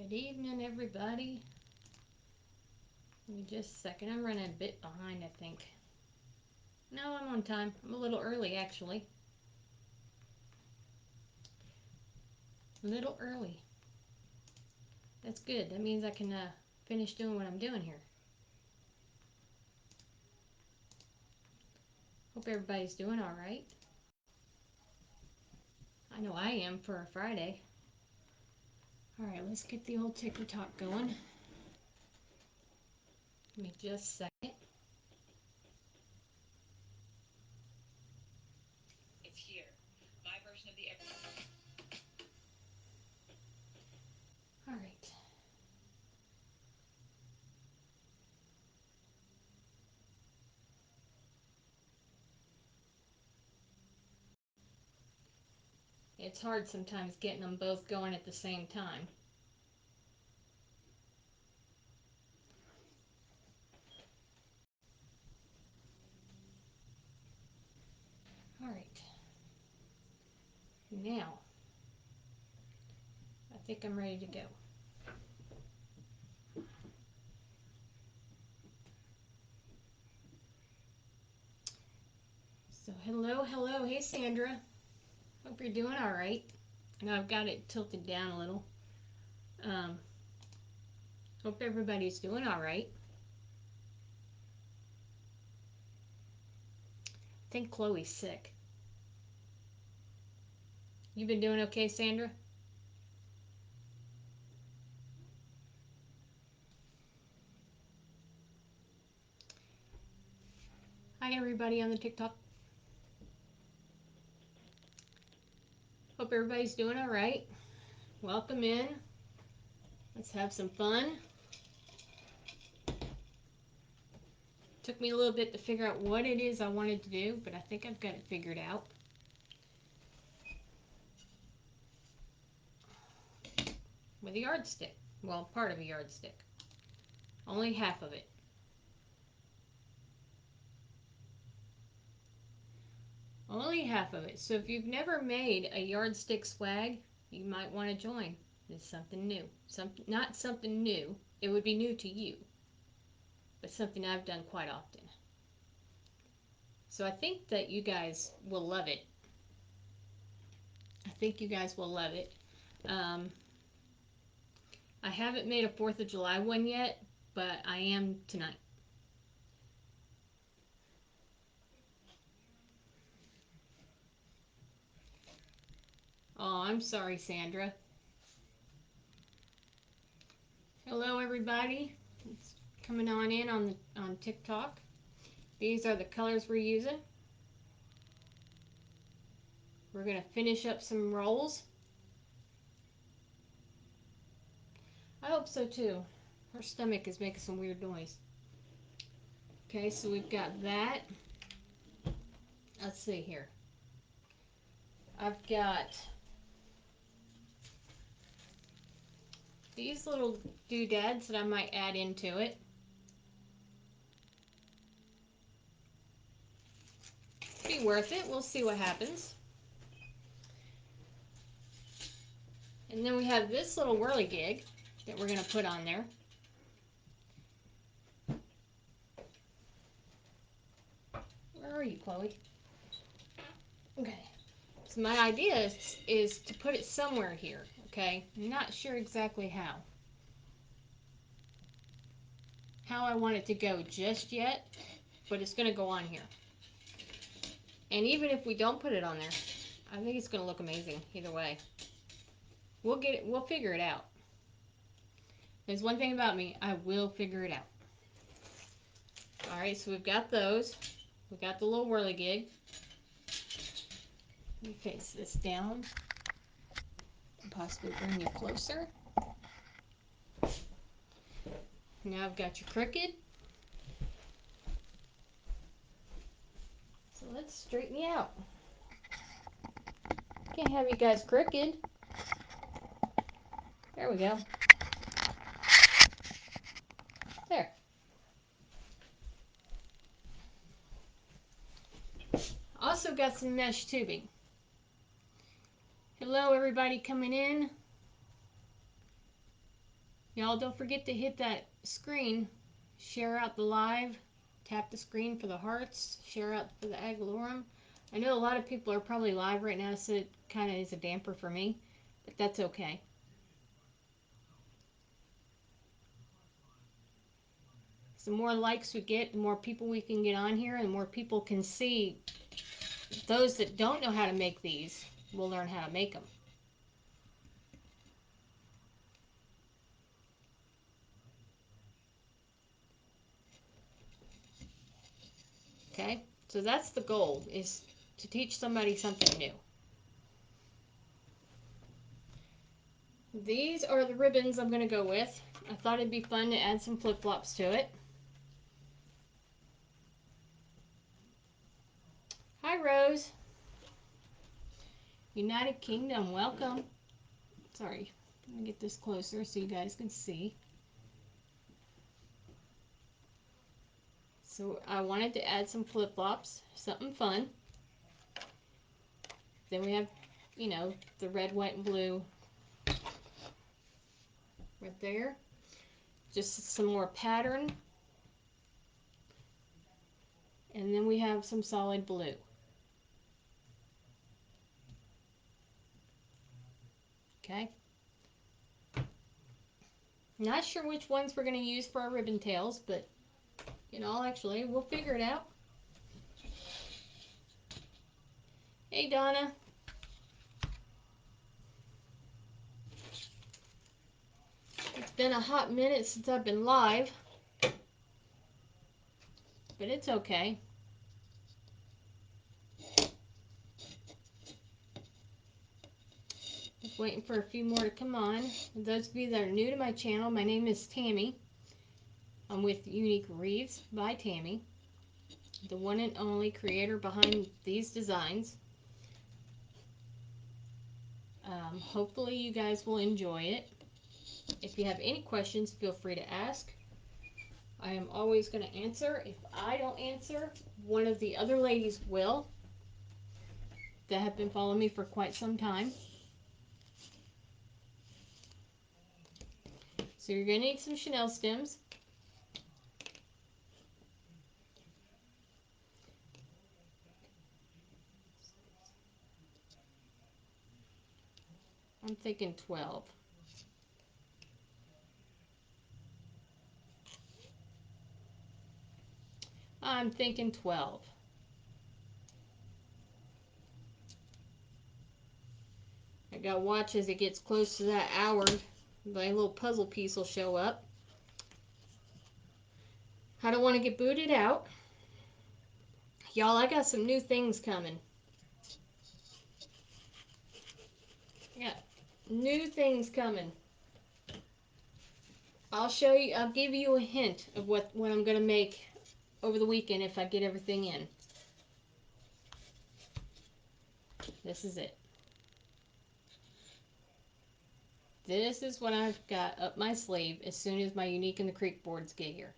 Good evening, everybody. Give me just a second. I'm running a bit behind, I think. No, I'm on time. I'm a little early, actually. A little early. That's good. That means I can finish doing what I'm doing here. Hope everybody's doing all right. I know I am for a Friday. All right, let's get the old TikTok going. Give me just a second. It's here. My version of the... All right. It's hard sometimes getting them both going at the same time. All right. Now, I think I'm ready to go. So hello. Hey, Sandra. Hope you're doing all right. I know I've got it tilted down a little. Hope everybody's doing all right. I think Chloe's sick. You been doing okay, Sandra? Hi, everybody on the TikTok. Hope everybody's doing all right. Welcome in. Let's have some fun. Took me a little bit to figure out what it is I wanted to do, but I think I've got it figured out. With a yardstick. Well, part of a yardstick. Only half of it. Only half of it. So if you've never made a yardstick swag, you might want to join. It's something new. Not something new. It would be new to you, but something I've done quite often. So I think that you guys will love it. I think you guys will love it. I haven't made a 4th of July one yet, but I am tonight. Oh, I'm sorry, Sandra. Hello, everybody. It's coming on in on TikTok. These are the colors we're using. We're going to finish up some rolls. I hope so too. Her stomach is making some weird noise. Okay, so we've got that. Let's see here. I've got these little doodads that I might add into it. Be worth it. We'll see what happens. And then we have this little whirligig that we're going to put on there. Where are you, Chloe? Okay. So my idea is to put it somewhere here, okay? I'm not sure exactly how I want it to go just yet, but it's going to go on here. And even if we don't put it on there, I think it's going to look amazing either way. We'll figure it out. There's one thing about me, I will figure it out. All right, so we've got those. We've got the little whirligig. Let me face this down and possibly bring you closer. Now I've got your crooked. So let's straighten you out. Can't have you guys crooked. There we go. There. Also got some mesh tubing. Hello, everybody coming in. Y'all don't forget to hit that screen, share out the live, tap the screen for the hearts, share out for the agalorum. I know a lot of people are probably live right now, so it kind of is a damper for me, but that's okay. The more likes we get, the more people we can get on here, and the more people can see. Those that don't know how to make these will learn how to make them. Okay, so that's the goal, is to teach somebody something new. These are the ribbons I'm going to go with. I thought it'd be fun to add some flip-flops to it. Hi, Rose. United Kingdom, welcome. Sorry, let me get this closer so you guys can see. So I wanted to add some flip-flops, something fun. Then we have, you know, the red, white, and blue right there. Just some more pattern. And then we have some solid blue. Okay. Not sure which ones we're going to use for our ribbon tails, but, you know, actually, we'll figure it out. Hey, Donna. It's been a hot minute since I've been live, but it's okay. Just waiting for a few more to come on. For those of you that are new to my channel, my name is Tammy. I'm with Unique Wreaths by Tammy, the one and only creator behind these designs. Hopefully you guys will enjoy it. If you have any questions, feel free to ask. I am always going to answer. If I don't answer, one of the other ladies will, that have been following me for quite some time. So you're going to need some chenille stems. I'm thinking 12. I'm thinking 12. I gotta watch as it gets close to that hour. My little puzzle piece will show up. I don't want to get booted out. Y'all, I got some new things coming. Yeah, new things coming. I'll show you, I'll give you a hint of what I'm going to make over the weekend if I get everything in. This is it. This is what I've got up my sleeve as soon as my Unique in the Creek boards get here.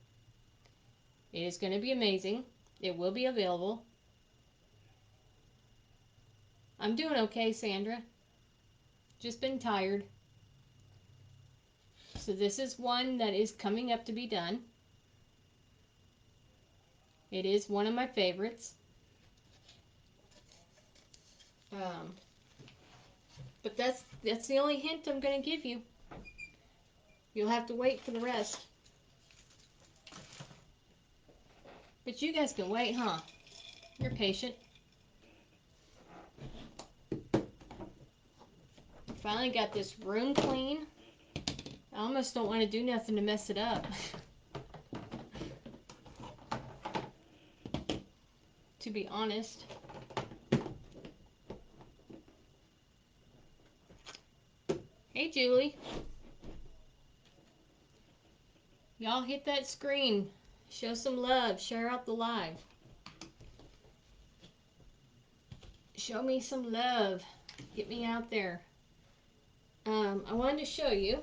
It is going to be amazing. It will be available. I'm doing okay, Sandra. Just been tired. So this is one that is coming up to be done. It is one of my favorites. But that's the only hint I'm going to give you. You'll have to wait for the rest. But you guys can wait, huh? You're patient. Finally got this room clean. I almost don't want to do nothing to mess it up. To be honest. Hey, Julie. Y'all hit that screen. Show some love. Share out the live. Show me some love. Get me out there. I wanted to show you.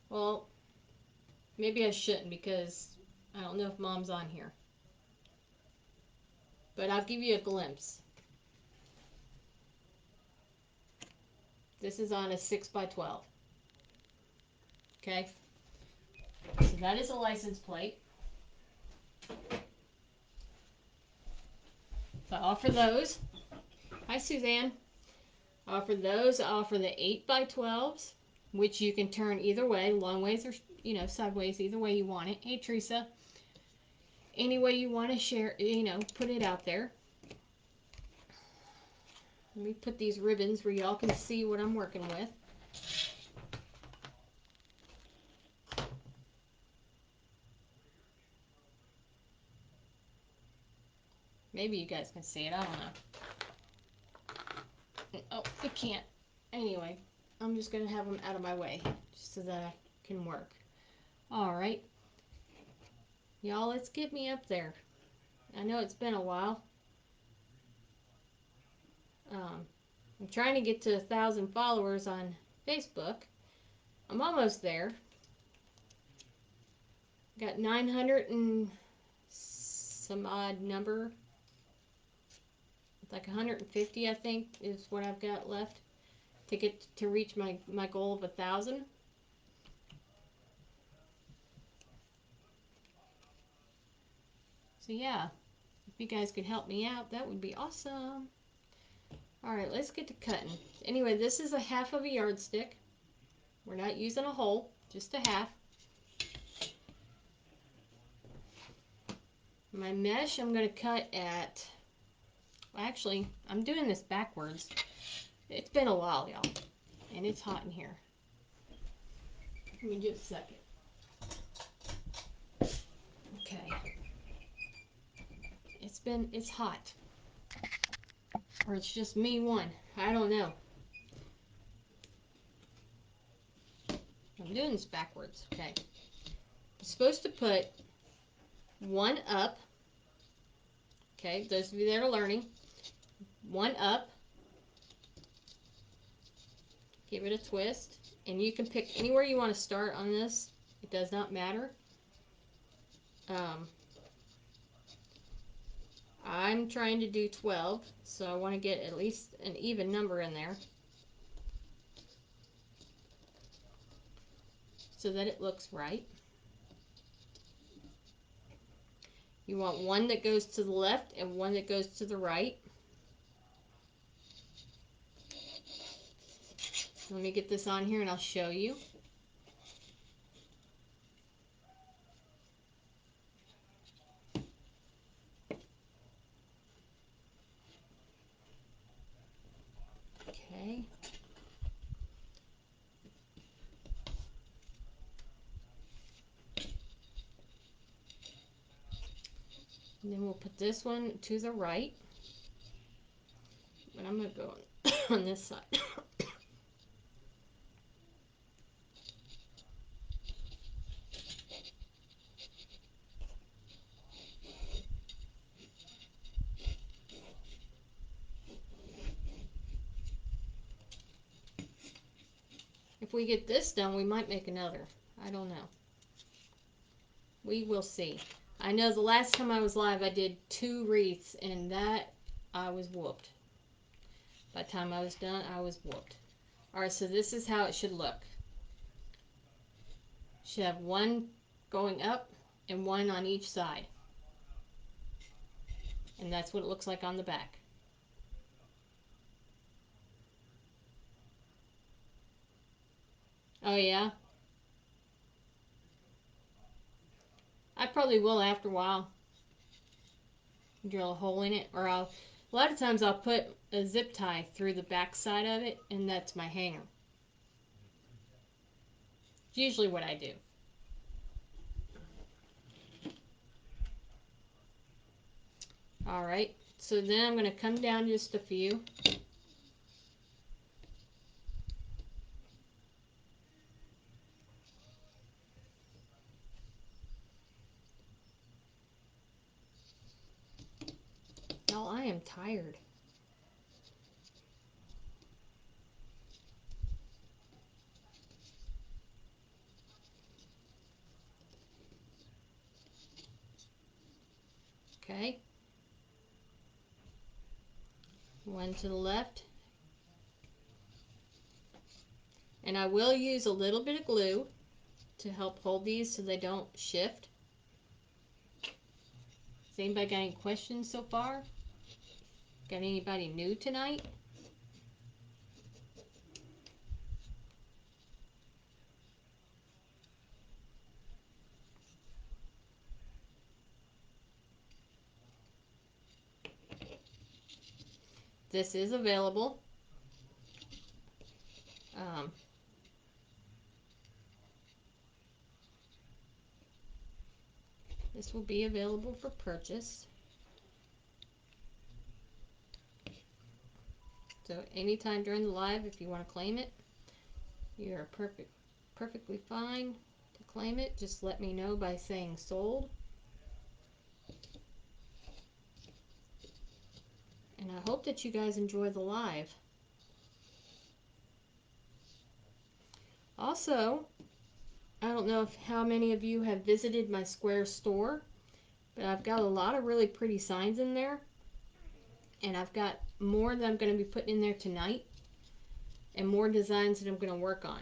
Well, maybe I shouldn't because I don't know if Mom's on here. but I'll give you a glimpse. This is on a 6x12. Okay, so that is a license plate. So I offer those. Hi, Suzanne. I offer those. I offer the 8x12s, which you can turn either way, long ways or sideways, either way you want it. Hey, Teresa. Any way you want to share, put it out there. Let me put these ribbons where y'all can see what I'm working with. Maybe you guys can see it. I don't know. Oh, I can't. Anyway, I'm just going to have them out of my way just so that I can work. All right. Y'all, let's get me up there. I know it's been a while. I'm trying to get to 1,000 followers on Facebook. I'm almost there. Got 900 and some odd number. Like 150, I think, is what I've got left to get to reach my goal of 1,000. So yeah, if you guys could help me out, that would be awesome. All right, let's get to cutting. Anyway, this is a half of a yardstick. We're not using a whole, just a half. My mesh I'm going to cut at, actually, I'm doing this backwards. It's been a while, y'all, and it's hot in here. Give me just a second. Okay. It's hot. Or it's just me one. I don't know. I'm doing this backwards, okay. I'm supposed to put one up. Okay, those of you that are learning. One up. Give it a twist. And you can pick anywhere you want to start on this. It does not matter. I'm trying to do 12, so I want to get at least an even number in there so that it looks right. You want one that goes to the left and one that goes to the right. Let me get this on here and I'll show you. Okay. And then we'll put this one to the right. But I'm going to go on this side. If we get this done, we might make another. I don't know. We will see. I know the last time I was live, I did 2 wreaths, and that I was whooped. By the time I was done, I was whooped. Alright, so this is how it should look. Should have one going up and one on each side. And that's what it looks like on the back. Oh yeah? I probably will after a while. Drill a hole in it, or a lot of times I'll put a zip tie through the back side of it, and that's my hanger. It's usually what I do. Alright, so then I'm going to come down just a few. Y'all, I am tired. Okay. One to the left. And I will use a little bit of glue to help hold these so they don't shift. Has anybody got any questions so far? Got anybody new tonight? This is available. This will be available for purchase. So anytime during the live, if you want to claim it, you're perfectly fine to claim it. Just let me know by saying sold. And I hope that you guys enjoy the live. Also, I don't know how many of you have visited my Square store, but I've got a lot of really pretty signs in there. And I've got more that I'm going to be putting in there tonight. And more designs that I'm going to work on.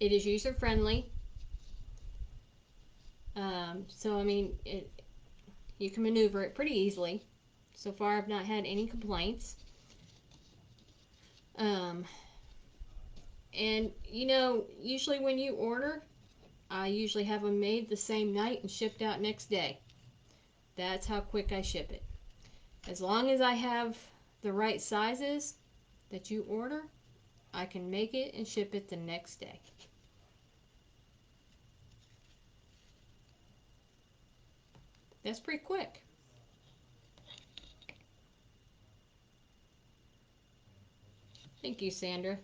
It is user friendly. So I mean, you can maneuver it pretty easily. So far I've not had any complaints. And you know, usually when you order, I usually have them made the same night and shipped out next day. That's how quick I ship it. As long as I have the right sizes that you order, I can make it and ship it the next day. That's pretty quick. Thank you, Sandra.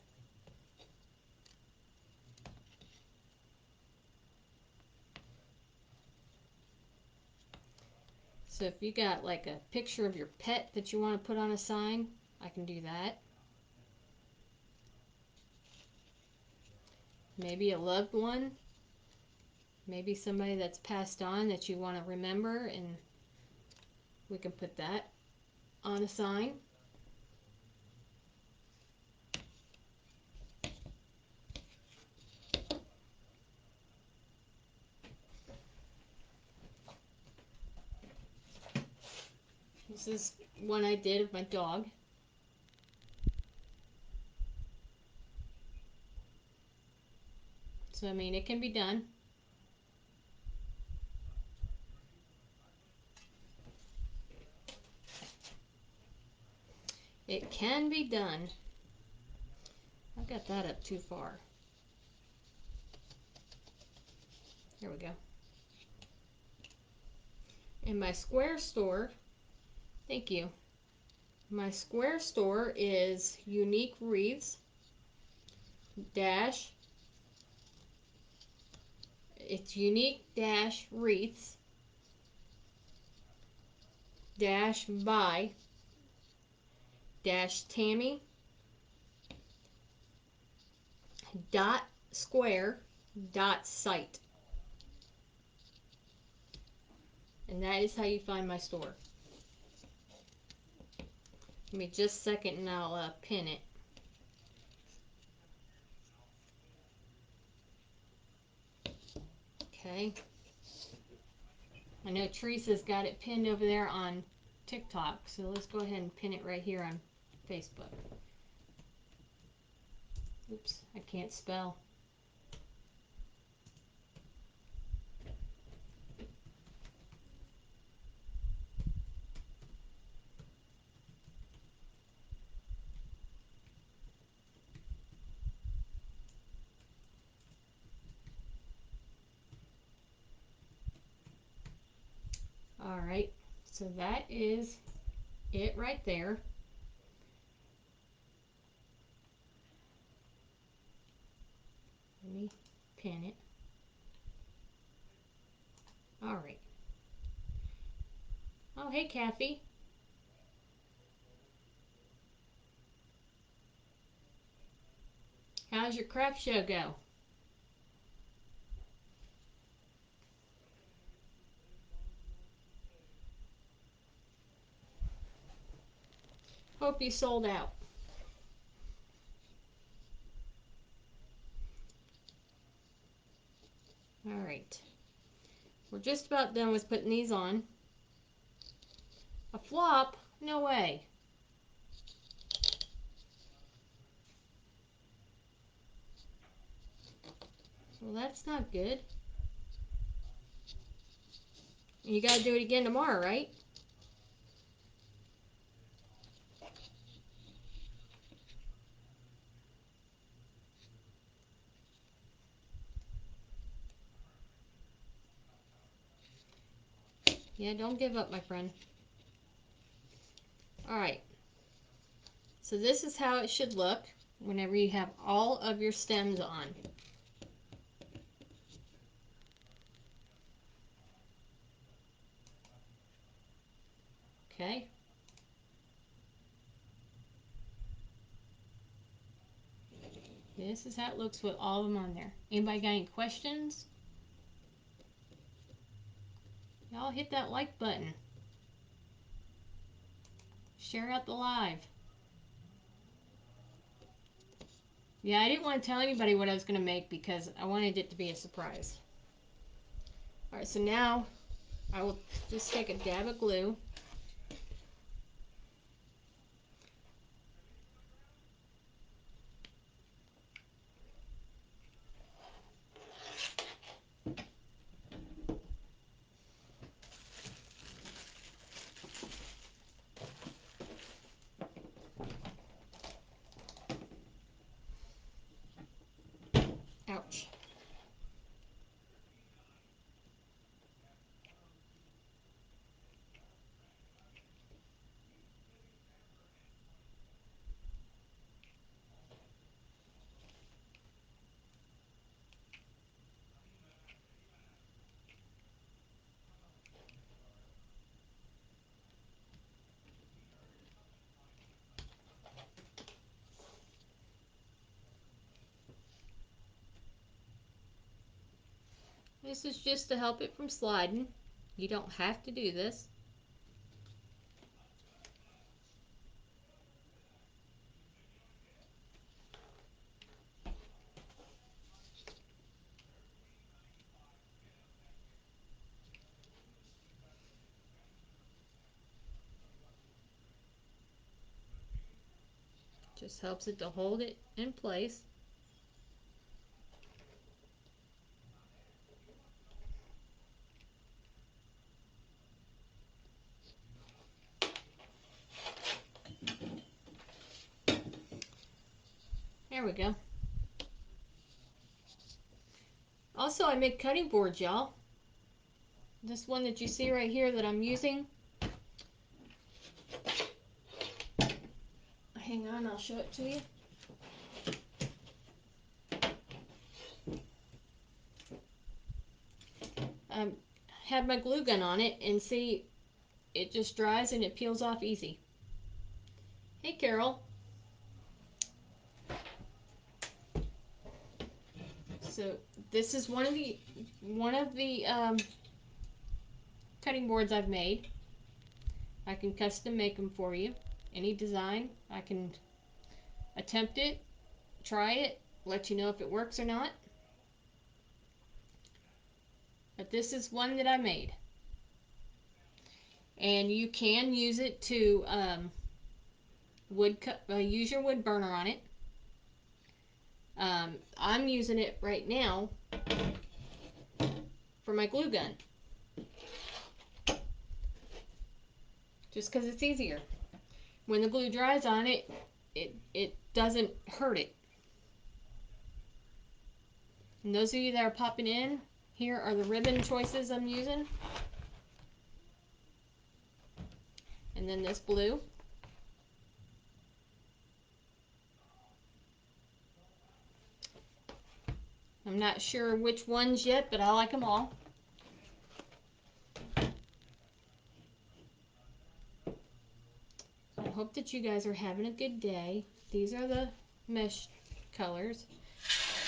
So if you got like a picture of your pet that you want to put on a sign, I can do that. Maybe a loved one. Maybe somebody that's passed on that you want to remember, and we can put that on a sign. This is one I did of my dog. So, I mean, it can be done. It can be done. I got that up too far. There we go. In my Square store, thank you. My Square store is Unique Wreaths dash. It's Unique dash Wreaths dash by dash Tammy dot square dot site. And that is how you find my store. Give me just a second and I'll pin it. Okay. I know Teresa's got it pinned over there on TikTok, so let's go ahead and pin it right here on Facebook. Oops, I can't spell. All right, so that is it right there. Let me pin it. All right. Oh, hey, Kathy. How's your craft show go? Hope you sold out. All right. We're just about done with putting these on. A flop? No way. Well, that's not good. You gotta do it again tomorrow, right? Yeah, don't give up, my friend. Alright. So this is how it should look whenever you have all of your stems on. Okay? This is how it looks with all of them on there. Anybody got any questions? Y'all hit that like button. Share out the live. Yeah, I didn't want to tell anybody what I was going to make because I wanted it to be a surprise. Alright, so now I will just take a dab of glue. Ouch. This is just to help it from sliding. You don't have to do this. Just helps it to hold it in place. There we go. Also, I make cutting boards, y'all. This one that you see right here that I'm using. Hang on, I'll show it to you. Have my glue gun on it and see, it just dries and it peels off easy. Hey, Carol. So this is one of the cutting boards I've made. I can custom make them for you. Any design, I can attempt it, try it, let you know if it works or not. But this is one that I made. And you can use it to use your wood burner on it. I'm using it right now for my glue gun. Just because it's easier. When the glue dries on it, it doesn't hurt it. And those of you that are popping in, here are the ribbon choices I'm using. And then this blue. I'm not sure which ones yet, but I like them all. I hope that you guys are having a good day. These are the mesh colors.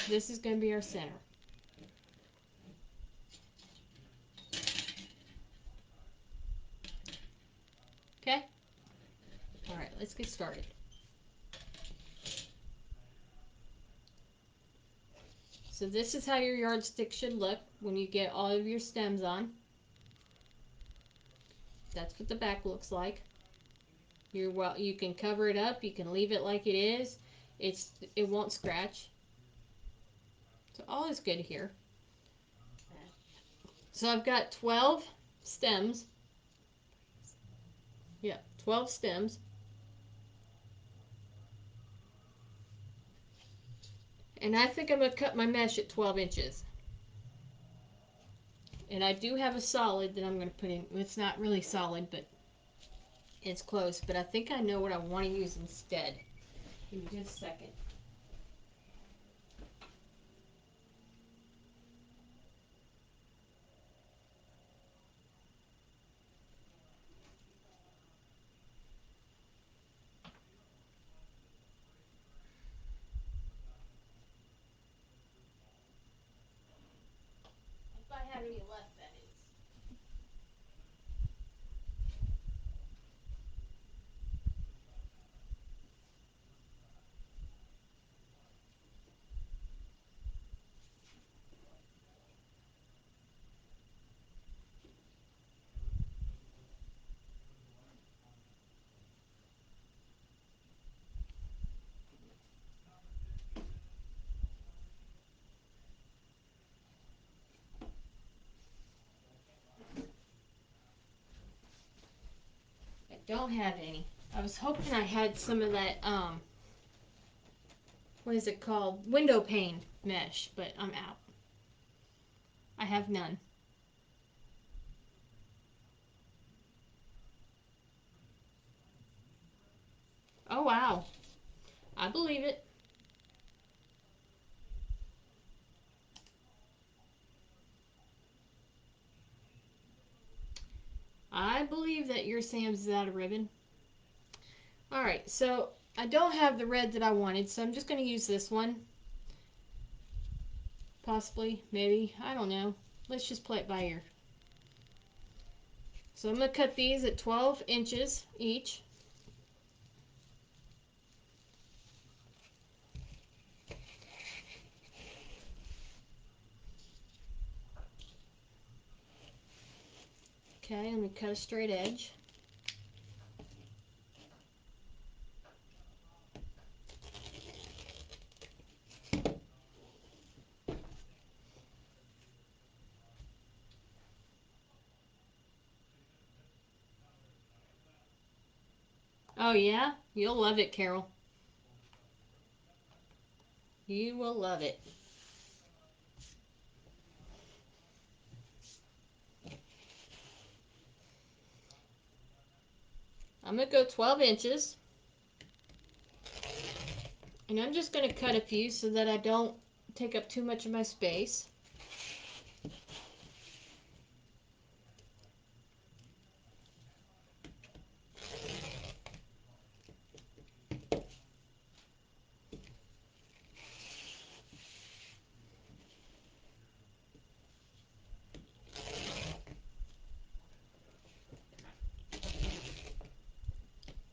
This is going to be our center. Okay? Alright, let's get started. So this is how your yardstick should look when you get all of your stems on. That's what the back looks like. You can cover it up, you can leave it like it is. It won't scratch. So all is good here. So I've got 12 stems. Yeah, 12 stems. And I think I'm going to cut my mesh at 12 inches. And I do have a solid that I'm going to put in. It's not really solid, but it's close. But I think I know what I want to use instead. Give me just a second. If I have any left, that is. I don't have any. I was hoping I had some of that, what is it called? Window pane mesh, but I'm out. I have none. Oh, wow. I believe it. I believe that your Sam's is out of ribbon. Alright, so I don't have the red that I wanted, so I'm just going to use this one. Possibly, maybe, I don't know. Let's just play it by ear. So I'm going to cut these at 12 inches each. Okay, I'm going to cut a straight edge. Oh yeah? You'll love it, Carol. You will love it. I'm going to go 12 inches. And I'm just going to cut a few so that I don't take up too much of my space.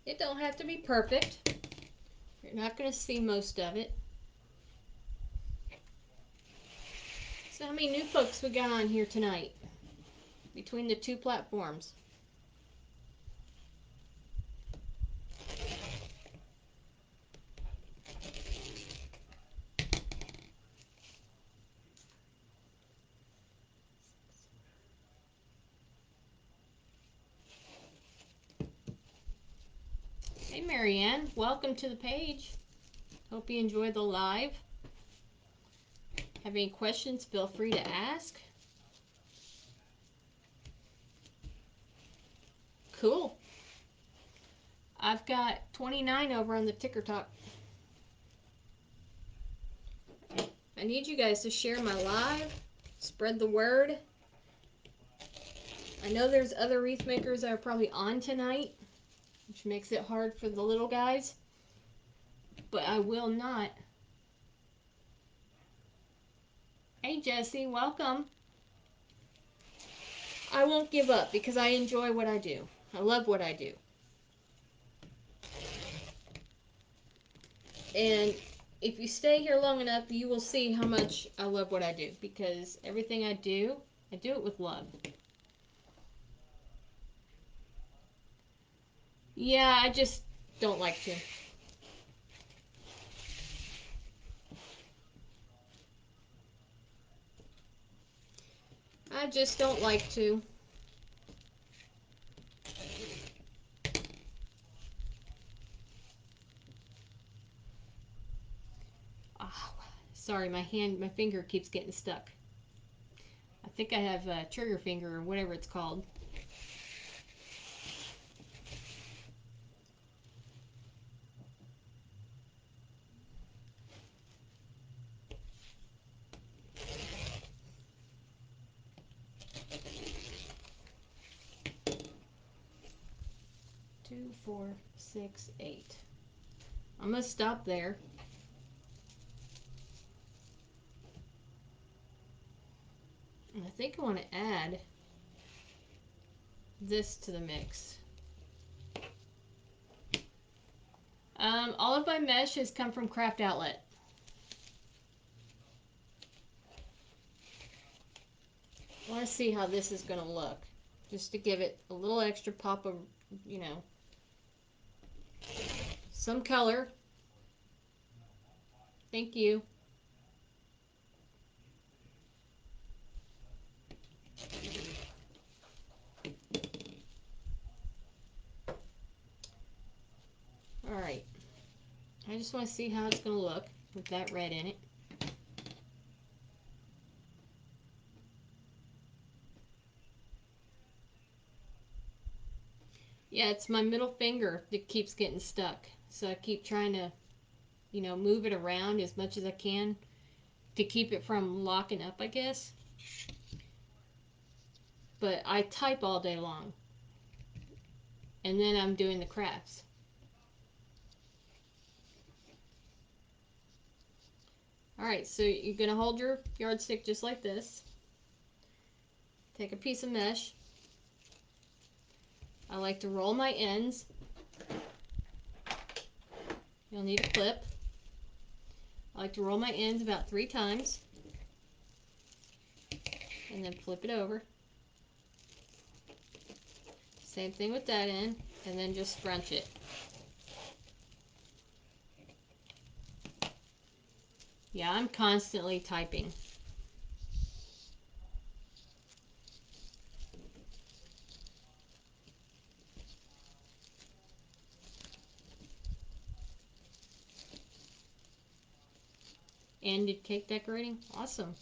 It don't have to be perfect. You're not going to see most of it. So how many new folks we got on here tonight? Between the two platforms. Hey Marianne, welcome to the page. Hope you enjoy the live. Have any questions, feel free to ask. Cool. I've got 29 over on the ticker talk. I need you guys to share my live, spread the word. I know there's other wreath makers that are probably on tonight, which makes it hard for the little guys, but I will not. Hey Jesse, welcome. I won't give up because I enjoy what I do. I love what I do. And if you stay here long enough, you will see how much I love what I do, because everything I do it with love. Yeah, I just don't like to. I just don't like to. Oh, sorry, my finger keeps getting stuck. I think I have a trigger finger or whatever it's called. Two, four, six, eight. I'm gonna stop there. And I think I want to add this to the mix. All of my mesh has come from Craft Outlet. I want to see how this is going to look, just to give it a little extra pop of, you know, some color. Thank you. All right. I just want to see how it's going to look with that red in it. Yeah, it's my middle finger that keeps getting stuck. So I keep trying to, you know, move it around as much as I can to keep it from locking up, I guess. But I type all day long. And then I'm doing the crafts. Alright, so you're going to hold your yardstick just like this. Take a piece of mesh. I like to roll my ends. You'll need a clip. I like to roll my ends about 3 times. And then flip it over. Same thing with that end. And then just scrunch it. Yeah, I'm constantly typing. Ended cake decorating. Awesome.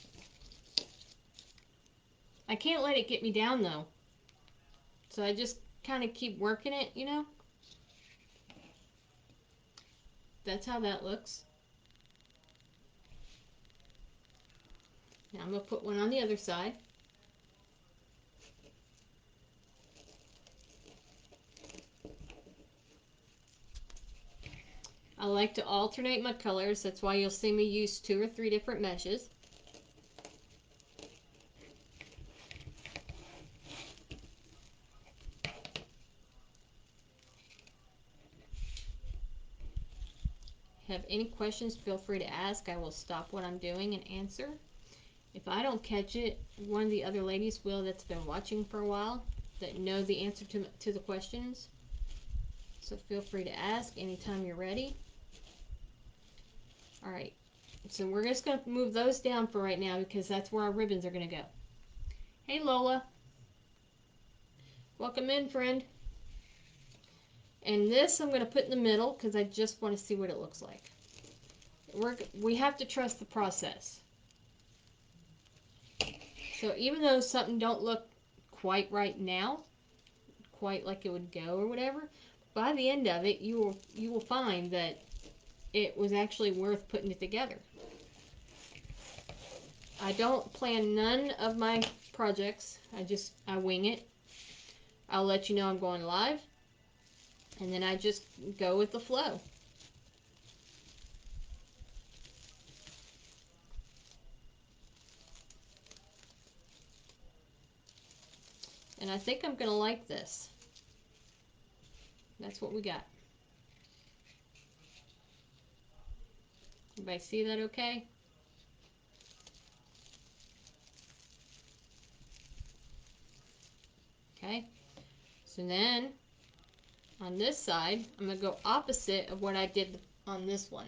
I can't let it get me down though. So I just kind of keep working it, you know. That's how that looks. Now I'm going to put one on the other side. I like to alternate my colors. That's why you'll see me use 2 or 3 different meshes. Have any questions, feel free to ask. I will stop what I'm doing and answer. If I don't catch it, one of the other ladies will, that's been watching for a while, that know the answer to the questions. So feel free to ask anytime you're ready. Alright, so we're just going to move those down for right now because that's where our ribbons are going to go. Hey Lola. Welcome in, friend. And this I'm going to put in the middle because I just want to see what it looks like. We have to trust the process. So even though something don't look quite right now, quite like it would go or whatever, by the end of it, you will find that it was actually worth putting it together. I don't plan none of my projects. I wing it. I'll let you know I'm going live, and then I just go with the flow. And I think I'm going to like this. That's what we got. Everybody see that okay? Okay. So then on this side, I'm going to go opposite of what I did on this one.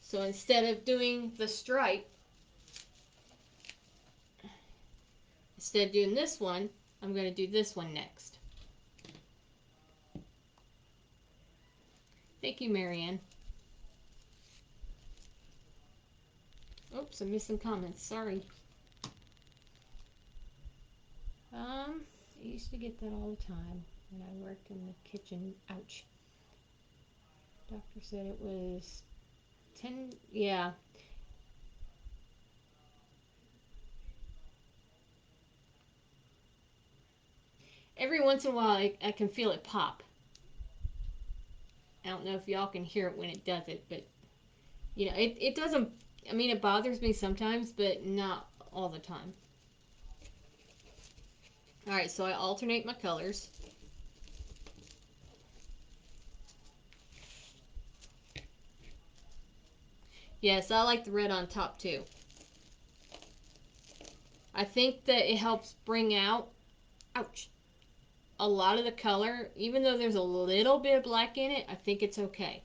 So instead of doing the stripe, instead of doing this one, I'm going to do this one next. Thank you, Marianne. Oops, I missed some comments. Sorry. I used to get that all the time when I worked in the kitchen. Ouch. Doctor said it was 10, yeah. Every once in a while, I can feel it pop. I don't know if y'all can hear it when it does it, but, you know, it doesn't, I mean, it bothers me sometimes, but not all the time. Alright, so I alternate my colors. Yes, I like the red on top too. I think that it helps bring out, ouch, a lot of the color. Even though there's a little bit of black in it, I think it's okay.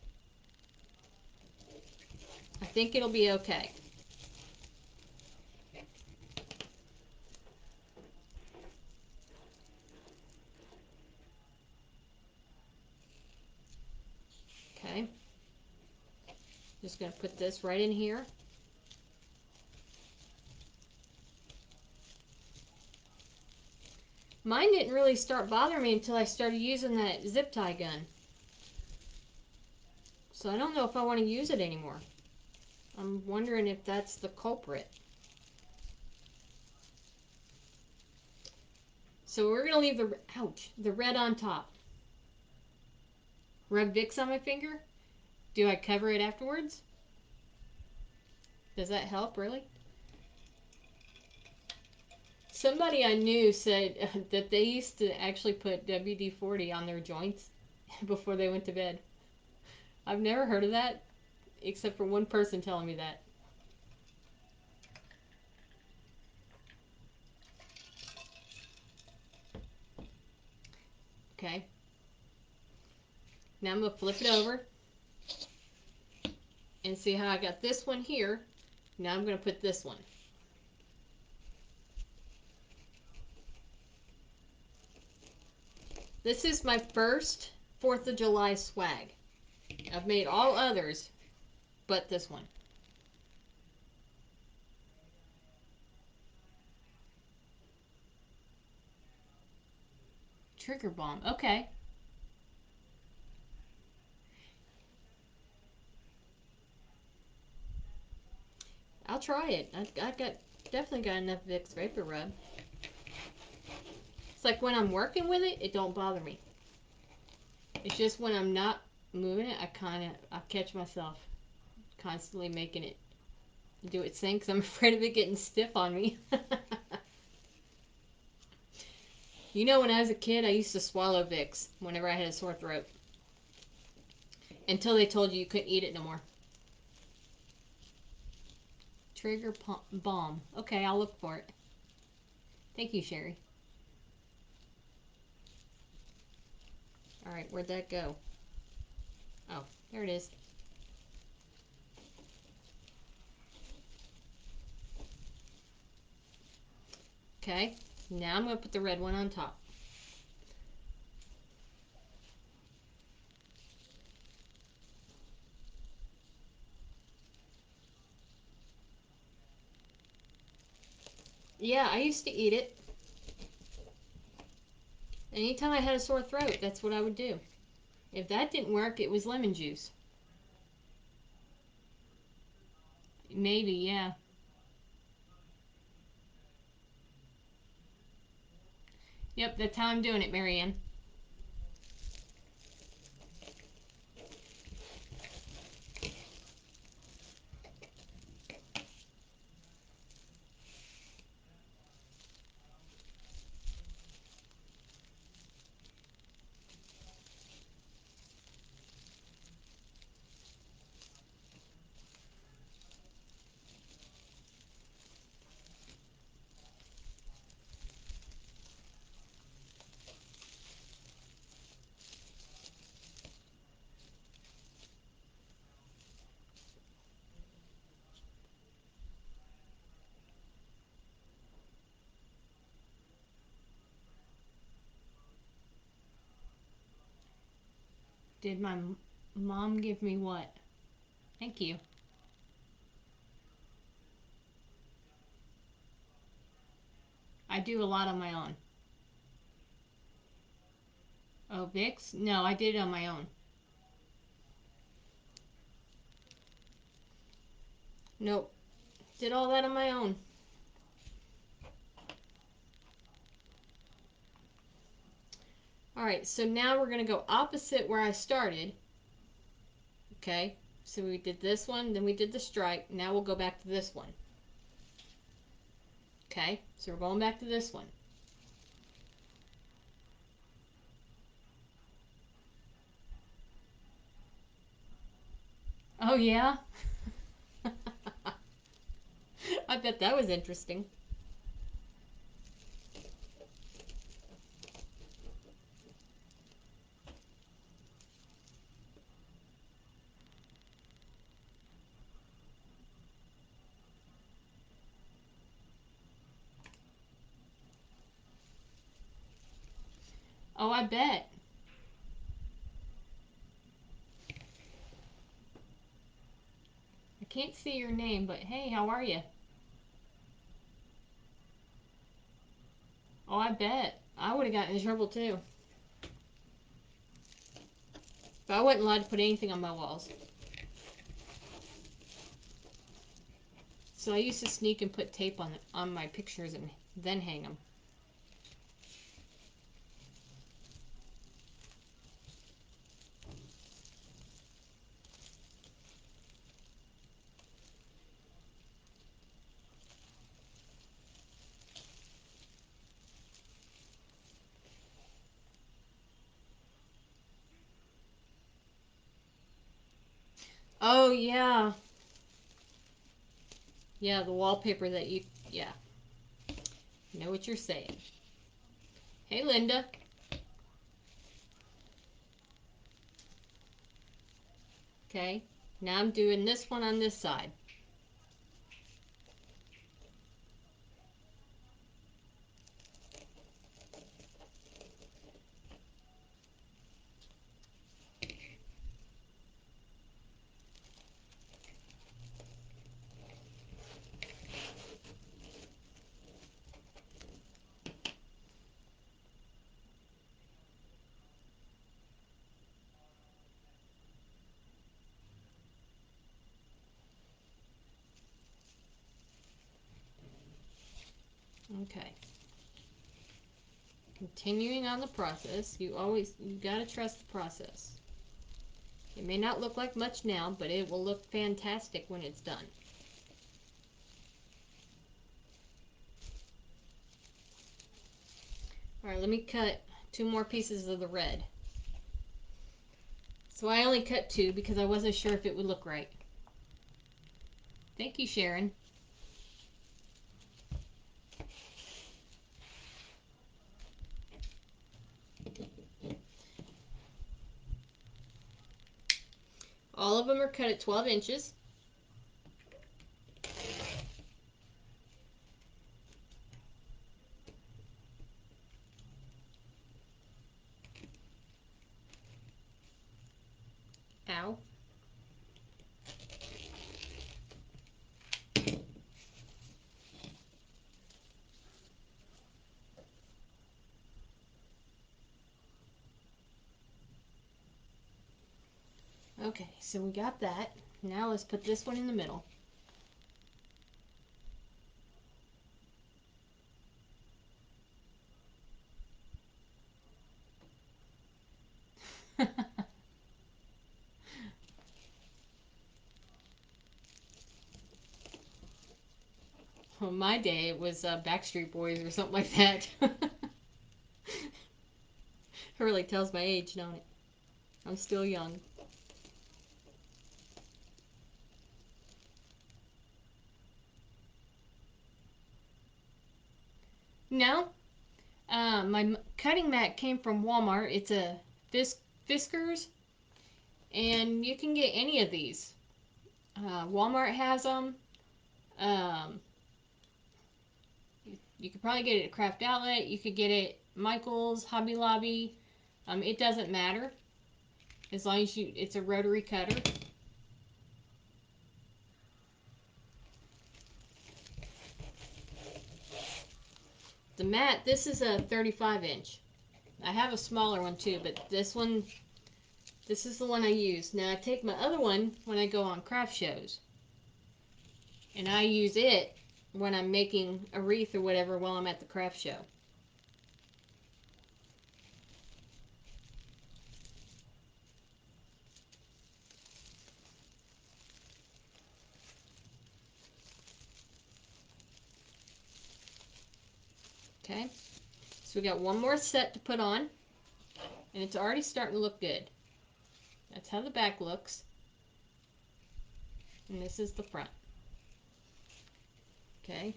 I think it'll be okay. Okay. Just going to put this right in here. Mine didn't really start bothering me until I started using that zip tie gun. So I don't know if I want to use it anymore. I'm wondering if that's the culprit. So we're going to leave the, ouch, the red on top. Rub Vicks on my finger. Do I cover it afterwards? Does that help, really? Somebody I knew said that they used to actually put WD-40 on their joints before they went to bed. I've never heard of that, except for one person telling me that. Okay. Now I'm going to flip it over and see how I got this one here. Now I'm going to put this one. This is my first 4th of July swag. I've made all others, but this one. Trigger bomb. Okay. I'll try it. I've got definitely got enough Vicks Vapor Rub. It's like when I'm working with it, it don't bother me. It's just when I'm not moving it, I catch myself constantly making it do its thing because I'm afraid of it getting stiff on me. You know, when I was a kid, I used to swallow Vicks whenever I had a sore throat. Until they told you couldn't eat it no more. Trigger bomb. Okay, I'll look for it. Thank you, Sherry. Alright, where'd that go? Oh, there it is. Okay, now I'm going to put the red one on top. Yeah, I used to eat it. Anytime I had a sore throat, that's what I would do. If that didn't work, it was lemon juice. Maybe, yeah. Yep, that's how I'm doing it, Marianne. Did my mom give me what? Thank you. I do a lot on my own. Oh, Vicks? No, I did it on my own. Nope. Did all that on my own. Alright, so now we're going to go opposite where I started. Okay, so we did this one, then we did the stripe. Now we'll go back to this one. Okay, so we're going back to this one. Oh, yeah? I bet that was interesting. Oh, I bet. I can't see your name, but hey, how are you? Oh, I bet. I would have gotten in trouble too. But I wasn't allowed to put anything on my walls. So I used to sneak and put tape on my pictures and then hang them. Oh, yeah. Yeah, the wallpaper that you... Yeah. I know what you're saying. Hey, Linda. Okay. Now I'm doing this one on this side. Okay. Continuing on the process. You gotta trust the process. It may not look like much now, but it will look fantastic when it's done. Alright, let me cut 2 more pieces of the red. So I only cut 2 because I wasn't sure if it would look right. Thank you, Sharon. All of them are cut at 12 inches. Ow. Okay, so we got that. Now let's put this one in the middle. Well, my day it was Backstreet Boys or something like that. It really tells my age, don't it? I'm still young. No, my cutting mat came from Walmart. It's a Fiskars, and you can get any of these. Walmart has them. Um, you could probably get it at Craft Outlet. You could get it Michael's, Hobby Lobby. It doesn't matter. As long as it's a rotary cutter. The mat, this is a 35-inch. I have a smaller one too, but this is the one I use. Now I take my other one when I go on craft shows. And I use it when I'm making a wreath or whatever while I'm at the craft show. Okay, so we got one more set to put on, and it's already starting to look good. That's how the back looks, and this is the front. Okay.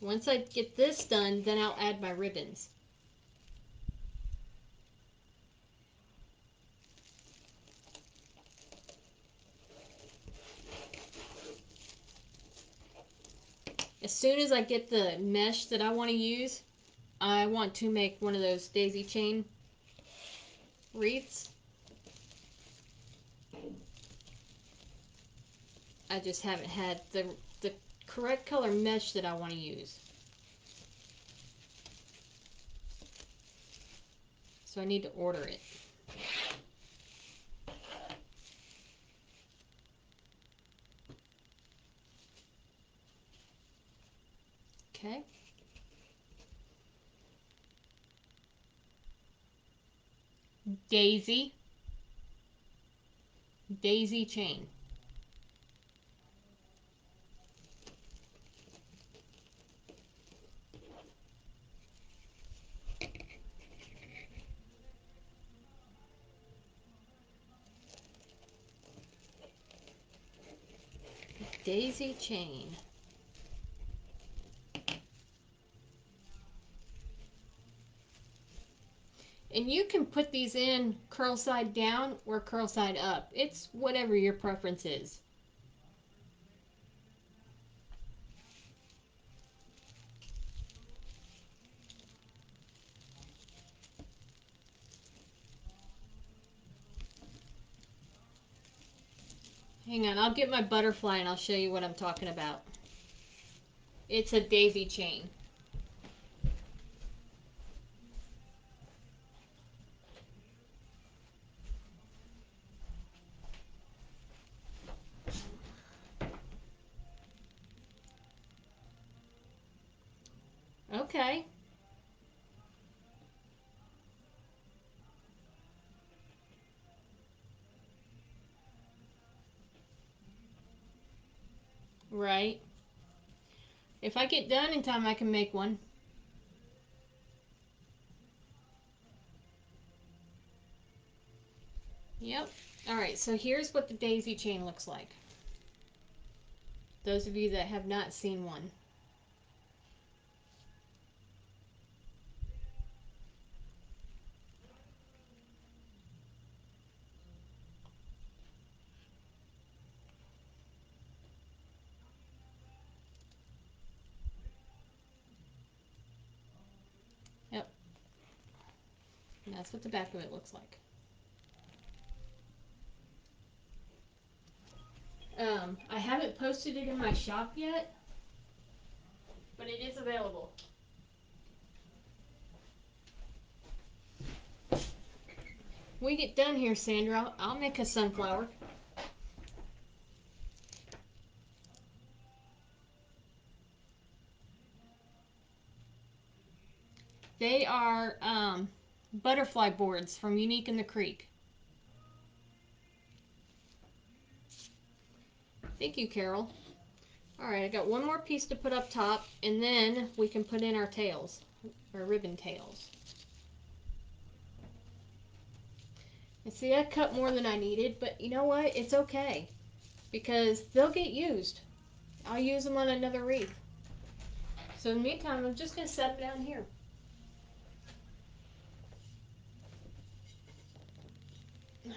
Once I get this done, then I'll add my ribbons. As soon as I get the mesh that I want to use, I want to make one of those daisy chain wreaths. I just haven't had the correct color mesh that I want to use. So I need to order it. Okay. Daisy. Daisy chain. Daisy chain. And you can put these in curl side down or curl side up. It's whatever your preference is. Hang on, I'll get my butterfly and I'll show you what I'm talking about. It's a daisy chain. Okay. Right. If I get done in time, I can make one. Yep. Alright, so here's what the daisy chain looks like. Those of you that have not seen one. Yep. And that's what the back of it looks like. I haven't posted it in my shop yet, but it is available. When we get done here, Sandra, I'll make a sunflower. They are butterfly boards from Unique in the Creek. Thank you, Carol. Alright, I got one more piece to put up top, and then we can put in our tails, our ribbon tails. And see, I cut more than I needed, but you know what? It's okay, because they'll get used. I'll use them on another wreath. So in the meantime, I'm just going to set them down here.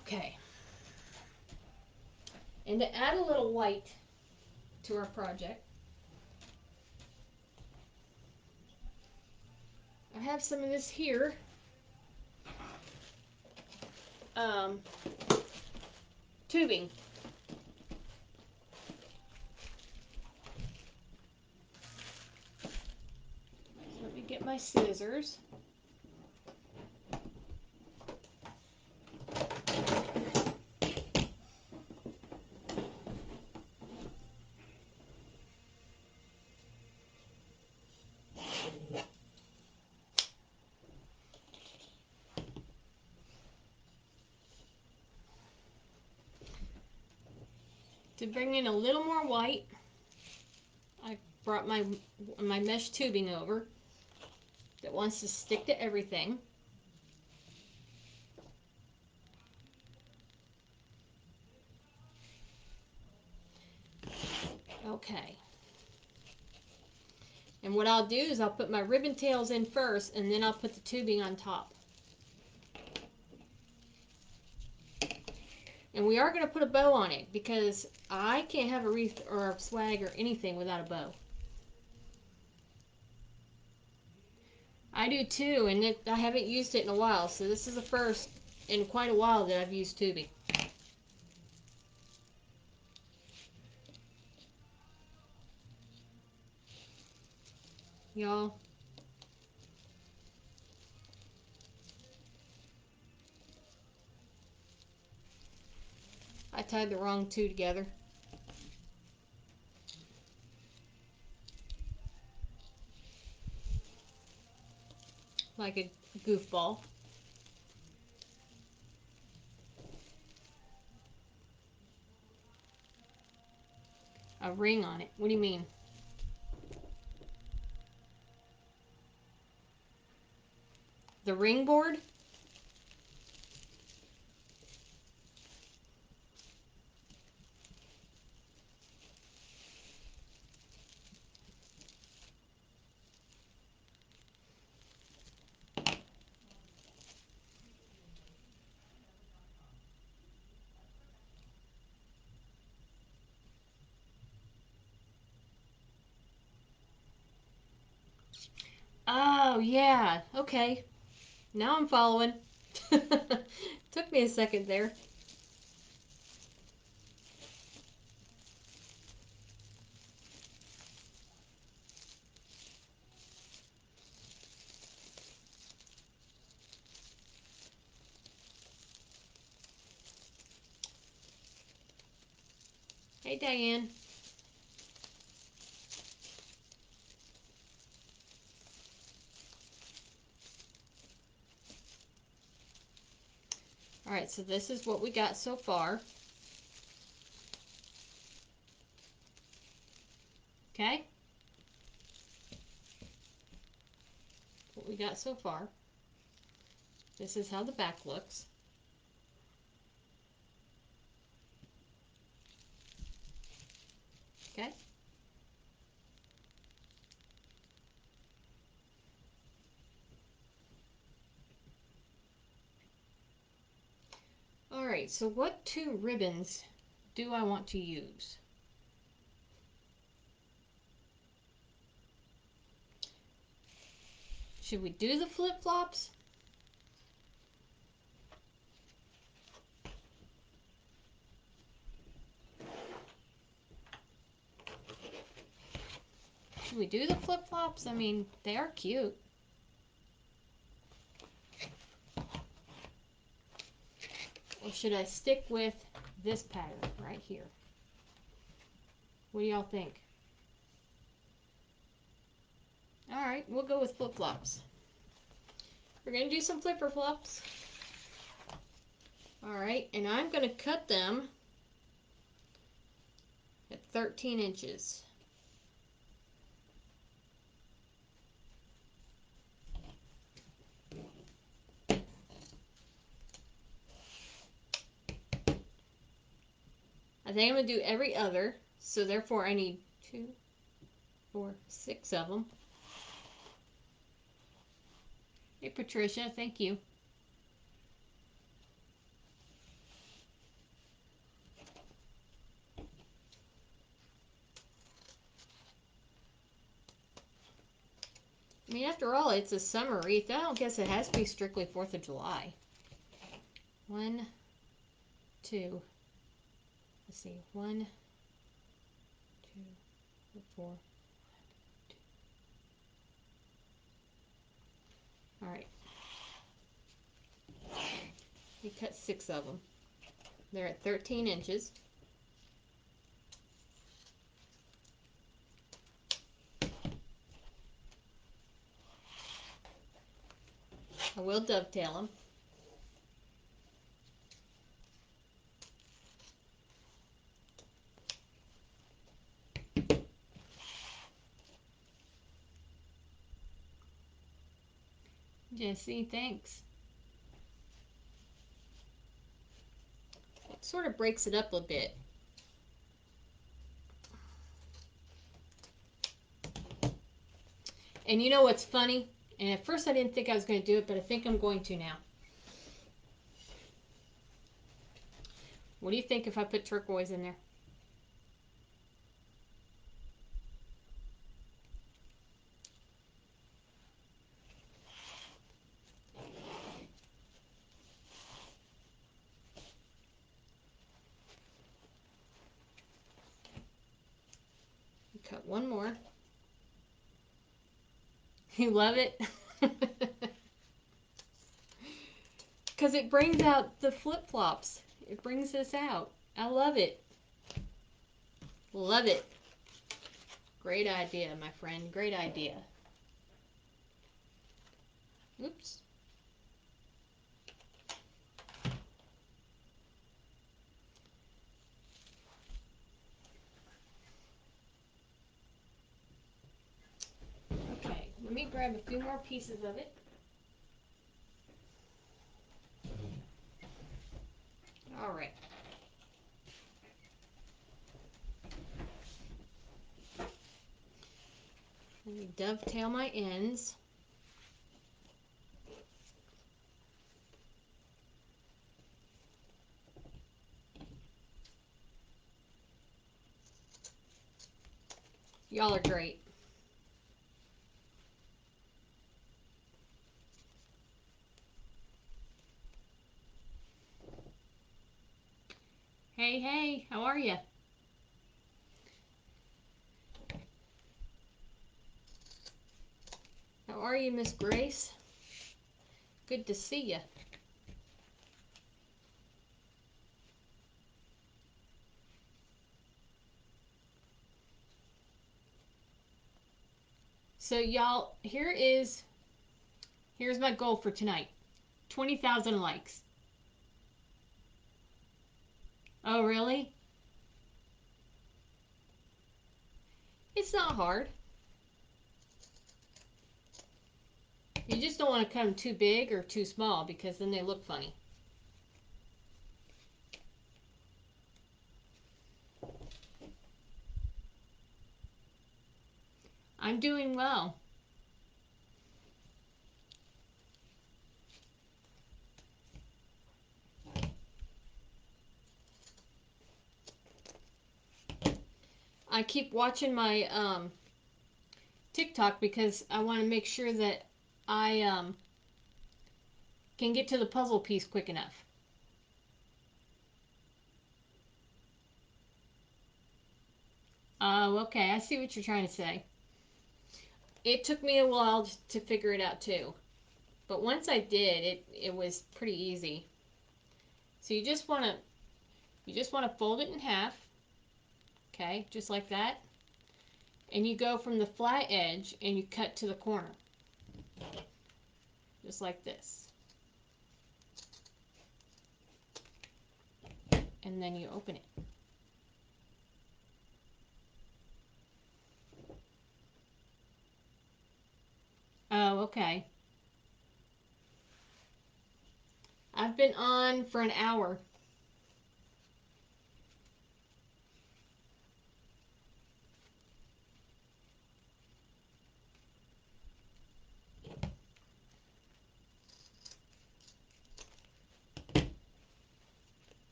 Okay. And to add a little white to our project, I have some of this here. Tubing. So let me get my scissors. To bring in a little more white, I brought my mesh tubing over that wants to stick to everything. Okay. And what I'll do is I'll put my ribbon tails in first, and then I'll put the tubing on top. And we are going to put a bow on it because I can't have a wreath or a swag or anything without a bow. I do too, and I haven't used it in a while, so this is the first in quite a while that I've used tubing. Y'all, I tied the wrong two together. Like a goofball. A ring on it. What do you mean? The ring board? Oh, yeah. Okay. Now I'm following. Took me a second there. Hey, Diane. Alright, so this is what we got so far. Okay? What we got so far. This is how the back looks. Okay? Alright, so what two ribbons do I want to use? Should we do the flip-flops? Should we do the flip-flops? I mean, they are cute. Or should I stick with this pattern right here? What do y'all think? Alright, we'll go with flip-flops. We're going to do some flipper-flops. Alright, and I'm going to cut them at 13 inches. I think I'm going to do every other, so therefore I need 2, 4, 6 of them. Hey Patricia, thank you. mean, after all, it's a summer wreath. I don't guess it has to be strictly 4th of July. 1, 2, let's see, 1, 2, 4. All right. We cut 6 of them. They're at 13 inches. I will dovetail them. Jesse, thanks. It sort of breaks it up a bit. And you know what's funny? And at first I didn't think I was going to do it, but I think I'm going to now. What do you think if I put turquoise in there? Cut one more. You love it? Because it brings out the flip-flops. It brings this out. I love it. Love it. Great idea, my friend. Great idea. Oops. Okay, let me grab a few more pieces of it. All right. Let me dovetail my ends. Y'all are great. Hey, hey, how are you? How are you, Miss Grace? Good to see you. So y'all, here's my goal for tonight. 20,000 likes. Oh, really? It's not hard. You just don't want to come too big or too small because then they look funny. I'm doing well. I keep watching my TikTok because I want to make sure that I can get to the puzzle piece quick enough. Oh, okay. I see what you're trying to say. It took me a while to figure it out too. But once I did, it was pretty easy. So you just want to fold it in half. Okay? Just like that. And you go from the flat edge and you cut to the corner. Just like this. And then you open it. Oh, okay. I've been on for an hour.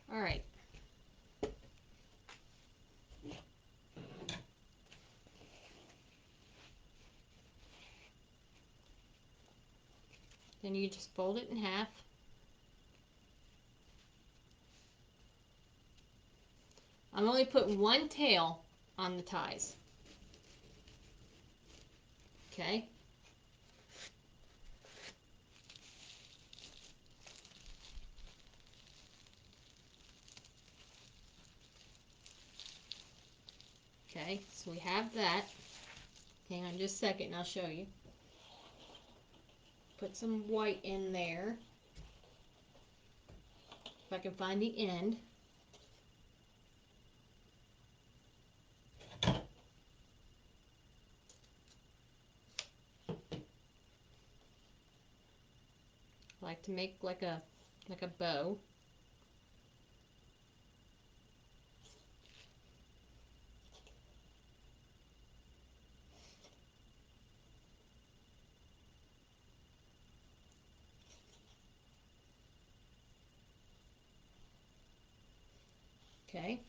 All right. Then you just fold it in half. I'm only putting one tail on the ties. Okay. Okay, so we have that. Hang on just a second and I'll show you. Put some white in there. If I can find the end. I like to make like a bow. Okay.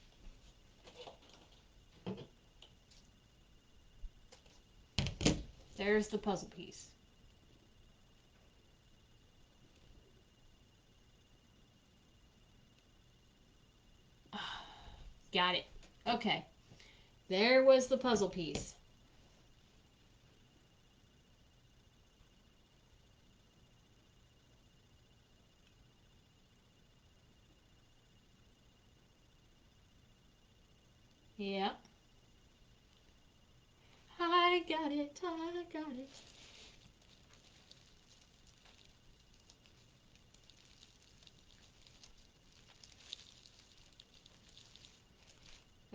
There's the puzzle piece. Got it. Okay. There was the puzzle piece. Yep. I got it. I got it.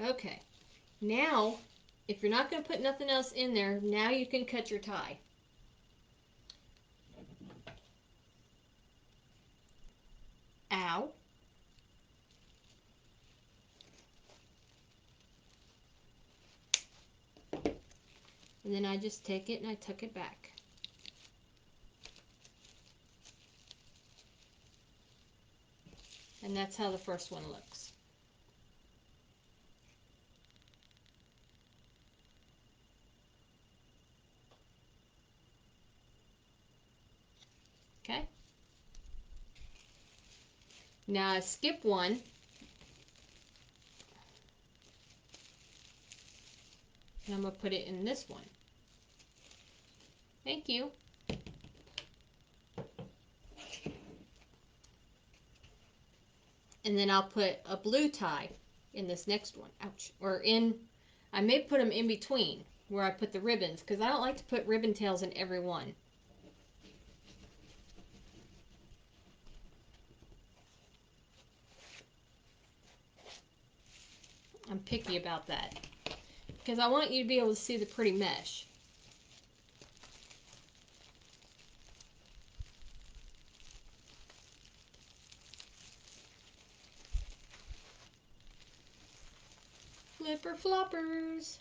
Okay. Now, if you're not going to put nothing else in there, now you can cut your tie. Ow. And then I just take it and I tuck it back. And that's how the first one looks. Okay. Now I skip one. And I'm going to put it in this one. Thank you. And then I'll put a blue tie in this next one. Ouch. Or in, I may put them in between where I put the ribbons because I don't like to put ribbon tails in every one. I'm picky about that because I want you to be able to see the pretty mesh. Flipper floppers.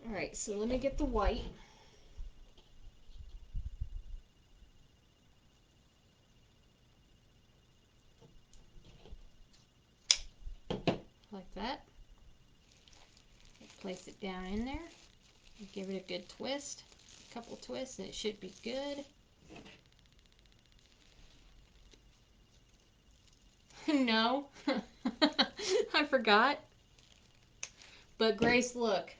Alright, so let me get the white. Like that. Place it down in there. Give it a good twist. A couple twists and it should be good. No. I forgot. But Grace, look.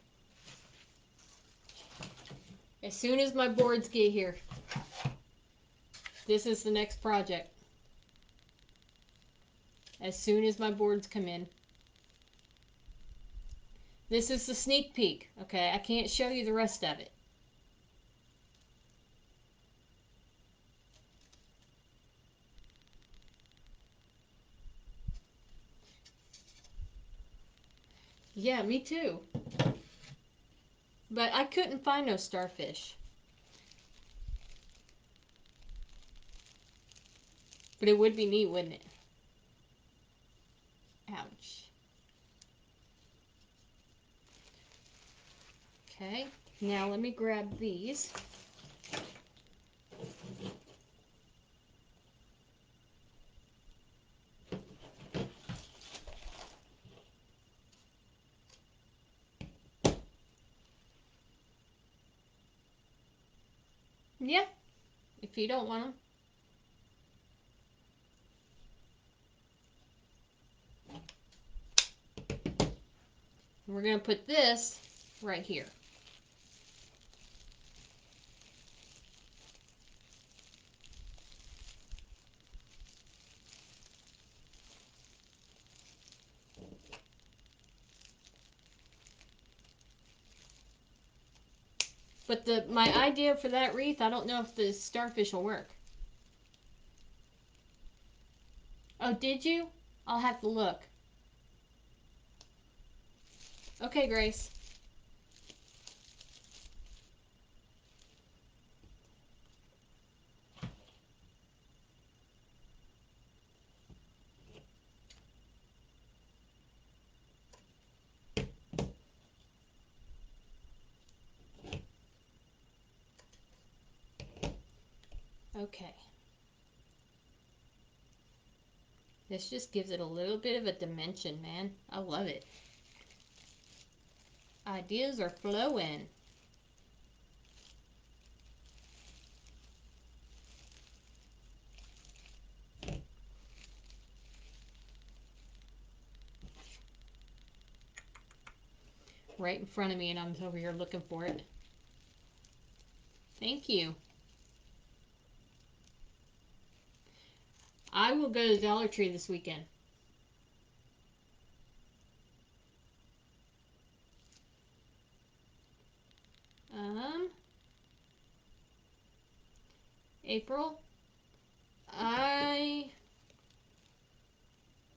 As soon as my boards get here, this is the next project. As soon as my boards come in. This is the sneak peek, okay? I can't show you the rest of it. Yeah, me too. But I couldn't find no starfish. But it would be neat, wouldn't it? Ouch. Okay, now let me grab these. Yeah, if you don't want them. We're going to put this right here. But my idea for that wreath, I don't know if the starfish will work. Oh, did you? I'll have to look. Okay, Grace. Okay. This just gives it a little bit of a dimension, man. I love it. Ideas are flowing. Right in front of me, and I'm over here looking for it. Thank you. I will go to the Dollar Tree this weekend. April. I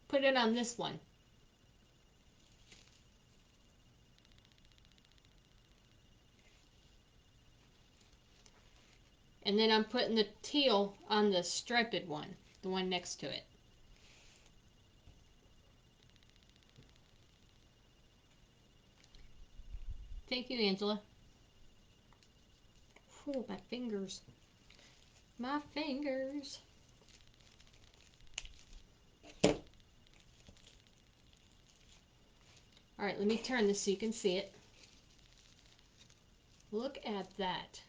put it on this one. And then I'm putting the teal on the striped one, the one next to it. Thank you, Angela. Oh, my fingers. My fingers. All right, let me turn this so you can see it. Look at that.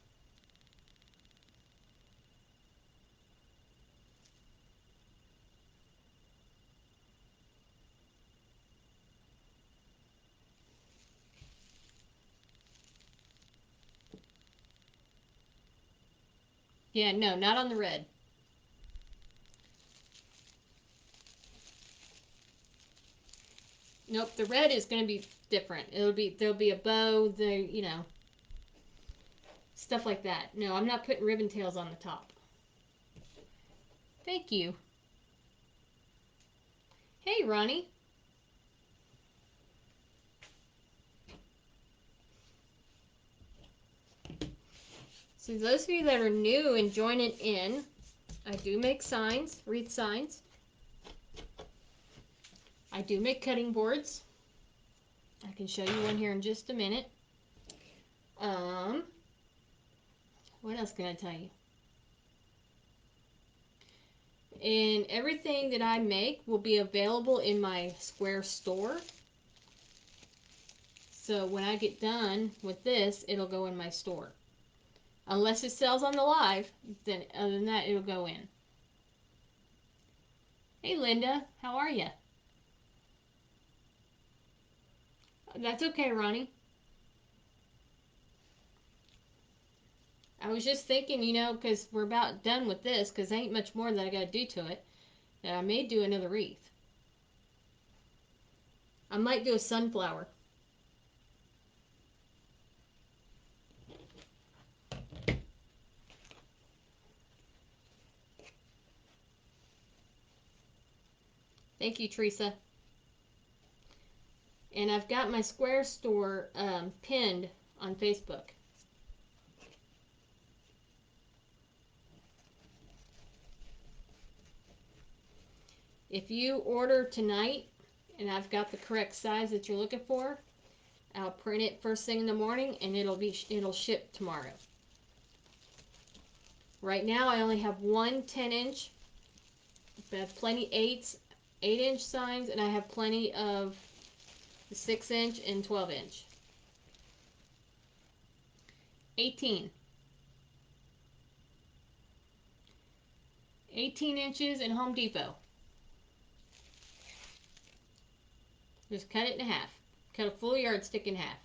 Yeah, no, not on the red. Nope, the red is going to be different. There'll be a bow, stuff like that. No, I'm not putting ribbon tails on the top. Thank you. Hey, Ronnie. So those of you that are new and joining in, I do make signs, wreath signs. I do make cutting boards. I can show you one here in just a minute. What else can I tell you? And everything that I make will be available in my Square store. So when I get done with this, it'll go in my store. Unless it sells on the live, then other than that, it'll go in. Hey, Linda, how are you? That's okay, Ronnie. I was just thinking, because we're about done with this, because there ain't much more that I got to do to it, that I may do another wreath. I might do a sunflower. Thank you, Teresa. And I've got my Square store pinned on Facebook. If you order tonight, and I've got the correct size that you're looking for, I'll print it first thing in the morning, and it'll ship tomorrow. Right now, I only have one 10-inch. I have plenty 8-inch signs, and I have plenty of 6-inch and 12-inch. 18. 18 inches in Home Depot. Just cut it in half. Cut a full yardstick in half.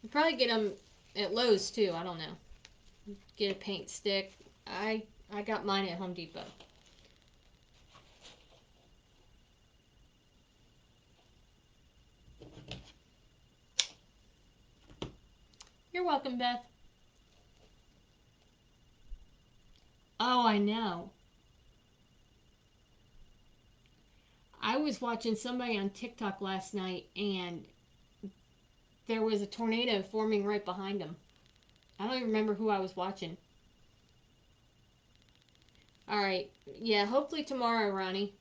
You probably get them at Lowe's too. I don't know. Get a paint stick. I got mine at Home Depot. You're welcome, Beth. Oh, I know. I was watching somebody on TikTok last night, and there was a tornado forming right behind them. I don't even remember who I was watching. All right. Yeah, hopefully tomorrow, Ronnie.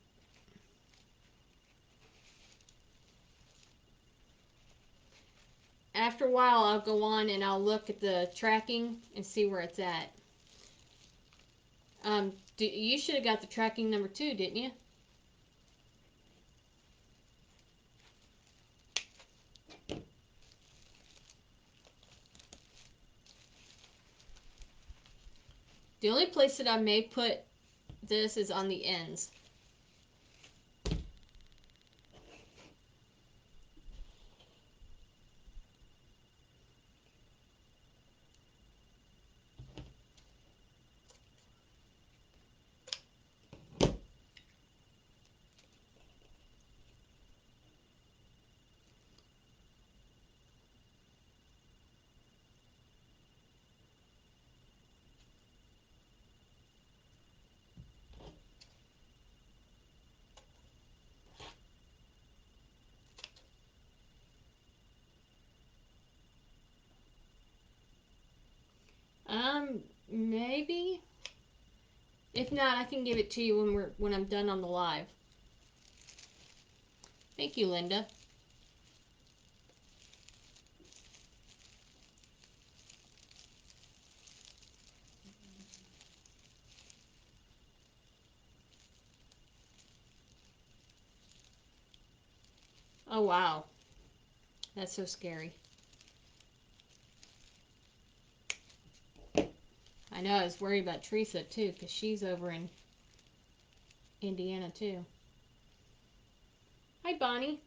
After a while, I'll go on and I'll look at the tracking and see where it's at. You should have got the tracking number 2, didn't you? The only place that I may put this is on the ends. Maybe. If not, I can give it to you when I'm done on the live. Thank you, Linda. Oh, wow. That's so scary. I know, I was worried about Teresa too, because she's over in Indiana too. Hi, Bonnie.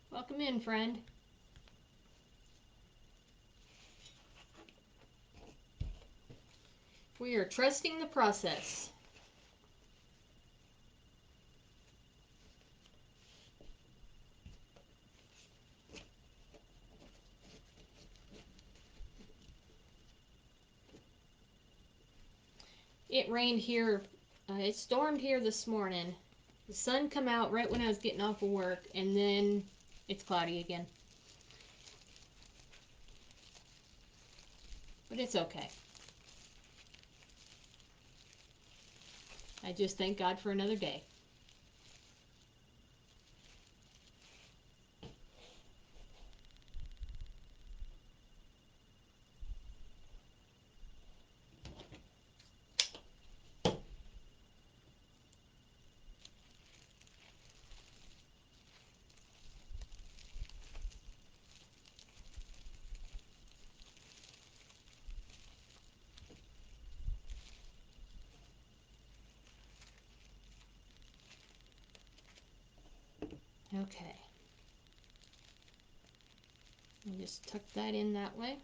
Welcome in, friend. We are trusting the process. It rained here. It stormed here this morning. The sun come out right when I was getting off of work, and then it's cloudy again. But it's okay. I just thank God for another day. Okay. I'll just tuck that in that way.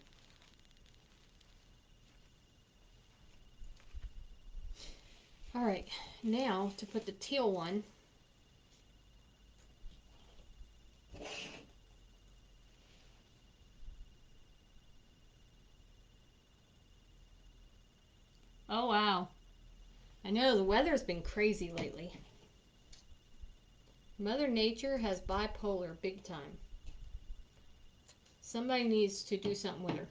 All right, now to put the teal one. Oh, wow. I know the weather's been crazy lately. Mother Nature has bipolar big time. Somebody needs to do something with her.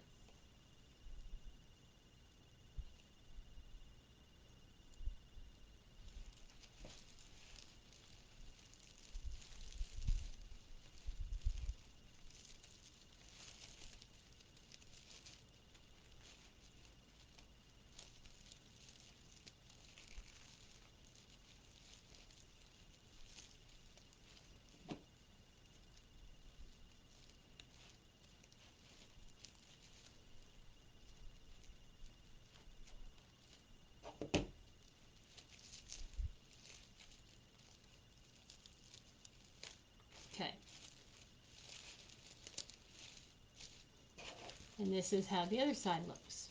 And this is how the other side looks.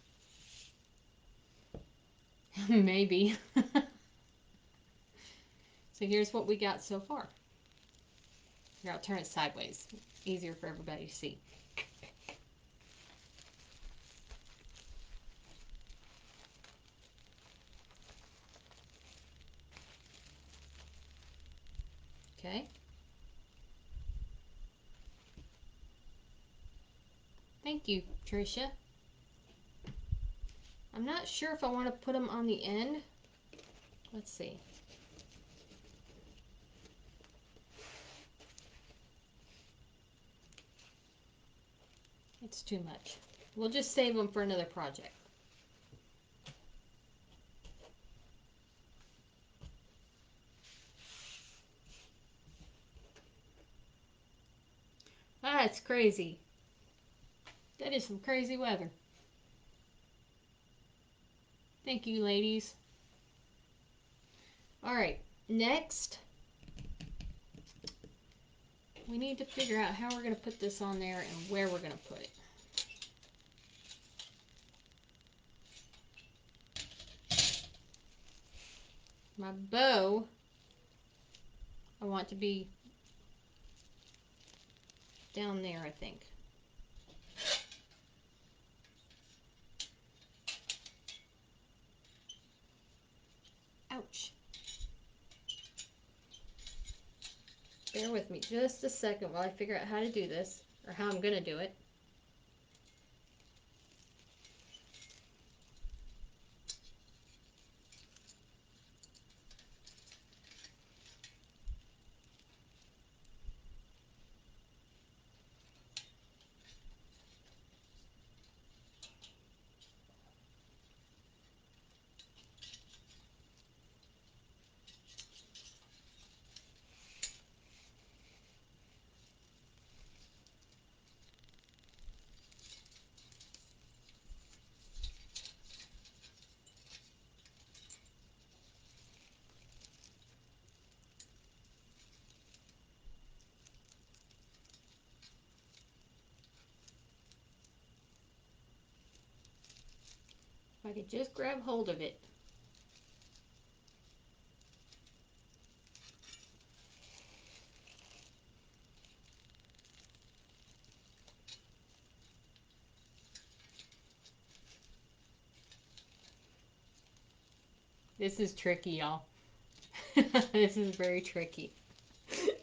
Maybe. So here's what we got so far. Here, I'll turn it sideways. Easier for everybody to see. Okay. Thank you, Tricia. I'm not sure if I want to put them on the end. Let's see. It's too much. We'll just save them for another project. That's crazy. That is some crazy weather. Thank you, ladies. All right, next, we need to figure out how we're going to put this on there and where we're going to put it. My bow, I want to be down there, I think. Ouch. Bear with me just a second while I figure out how to do this, or how I'm going to do it. If I could just grab hold of it. This is tricky, y'all. This is very tricky.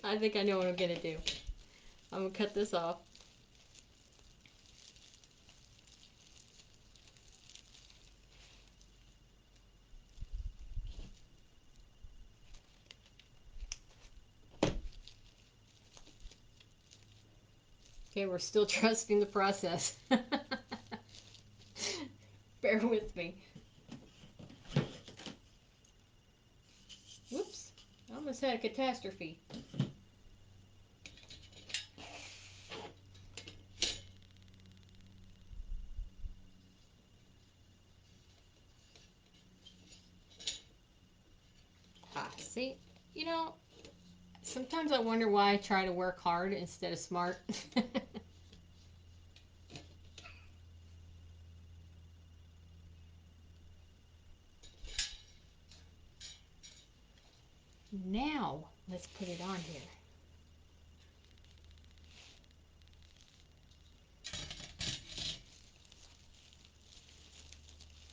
I think I know what I'm going to do. I'm going to cut this off. Okay, we're still trusting the process. Bear with me. Whoops, I almost had a catastrophe. Ah, see, you know, sometimes I wonder why I try to work hard instead of smart. Now, let's put it on here.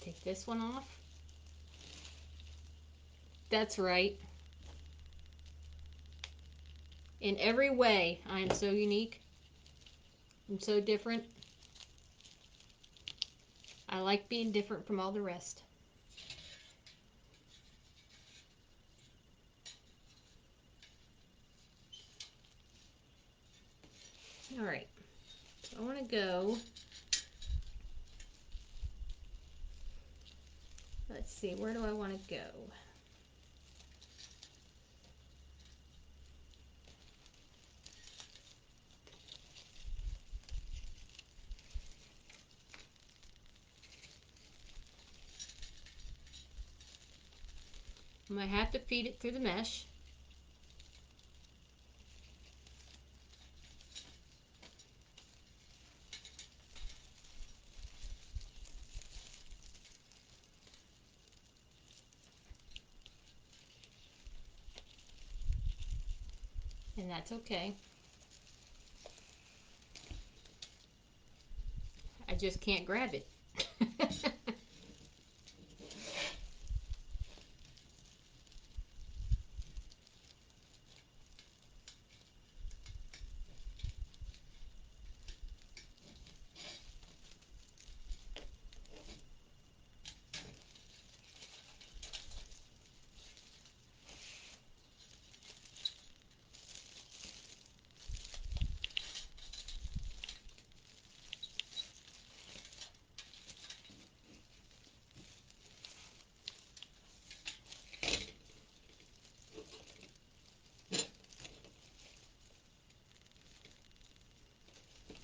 Take this one off. That's right. In every way, I am so unique. I'm so different. I like being different from all the rest. All right. So I want to go. Let's see, where do I want to go? I'm going to have to feed it through the mesh. And that's okay. I just can't grab it.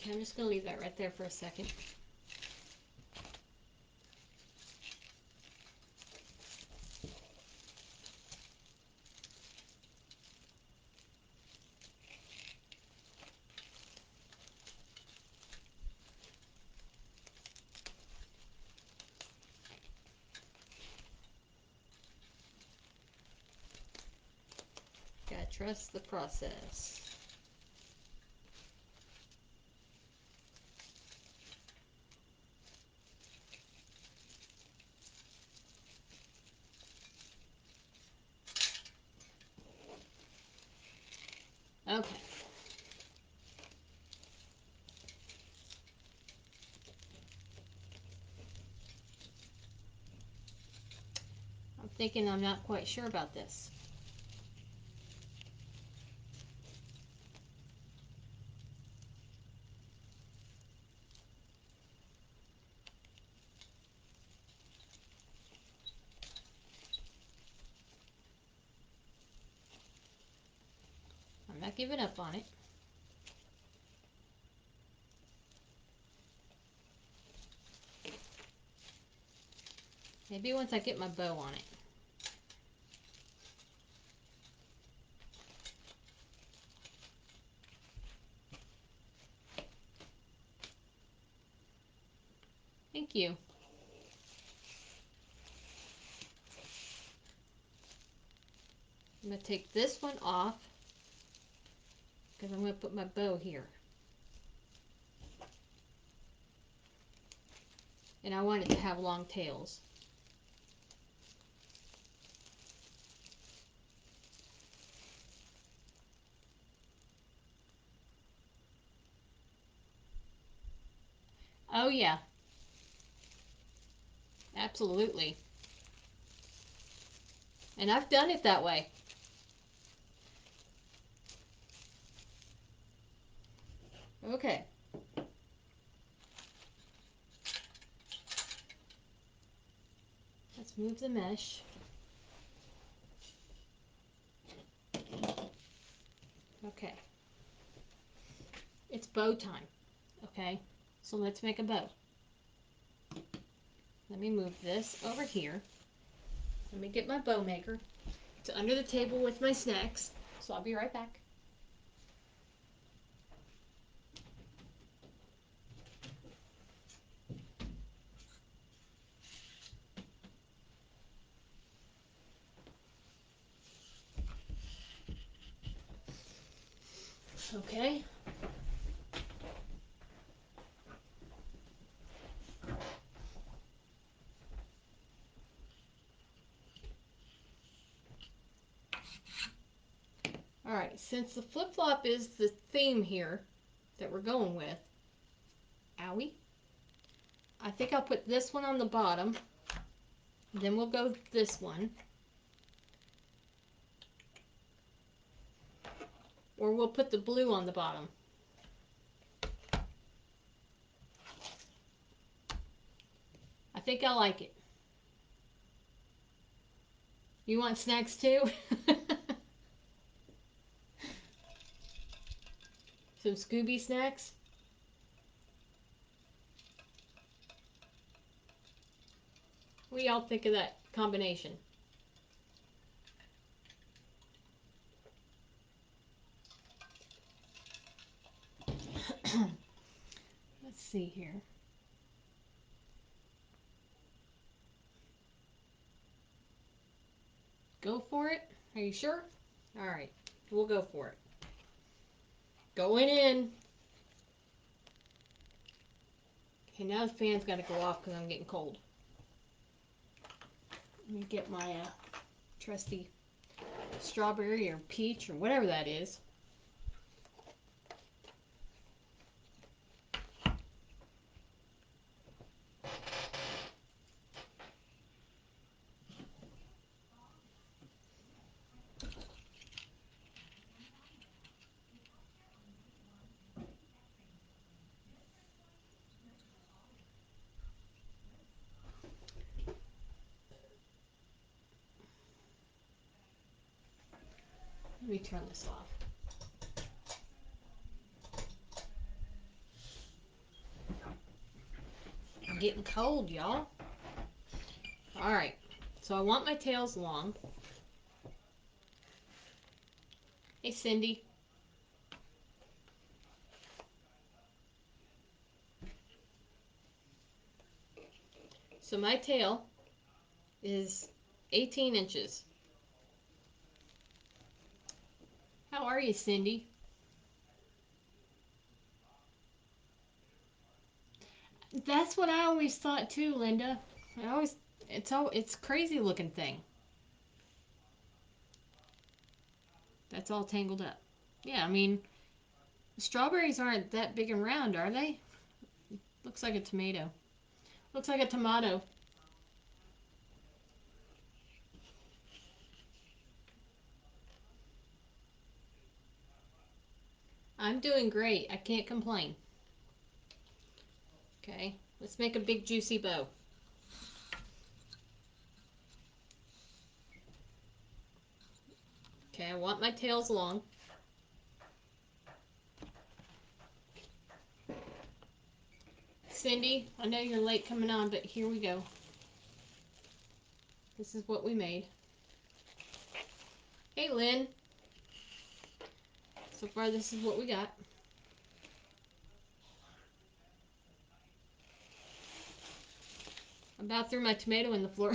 Okay, I'm just going to leave that right there for a second. Gotta trust the process. Okay. I'm thinking I'm not quite sure about this. I'm not giving up on it. Maybe once I get my bow on it. Thank you. I'm going to take this one off because I'm going to put my bow here. And I want it to have long tails. Oh yeah, absolutely. And I've done it that way. Okay. Let's move the mesh. Okay. It's bow time. Okay. So let's make a bow. Let me move this over here. Let me get my bow maker. It's under the table with my snacks. So I'll be right back. Okay. Alright, since the flip-flop is the theme here that we're going with, owie, I think I'll put this one on the bottom, then we'll go this one, or we'll put the blue on the bottom. I think I like it. You want snacks too? Some Scooby snacks? What do y'all think of that combination? Let's see here. Go for it? Are you sure? Alright, we'll go for it. Going in. Okay, now the fan's got to go off because I'm getting cold. Let me get my trusty strawberry or peach or whatever that is. Let me turn this off. I'm getting cold, y'all. All right, so I want my tails long. Hey, Cindy. So my tail is 18 inches. How are you, Cindy? That's what I always thought too, Linda. It's crazy looking thing. That's all tangled up. Yeah, I mean, strawberries aren't that big and round, are they? Looks like a tomato. Looks like a tomato. I'm doing great. I can't complain. Okay, let's make a big juicy bow. Okay, I want my tails long. Cindy, I know you're late coming on, but here we go. This is what we made. Hey, Lynn. So far, this is what we got. I about threw my tomato in the floor.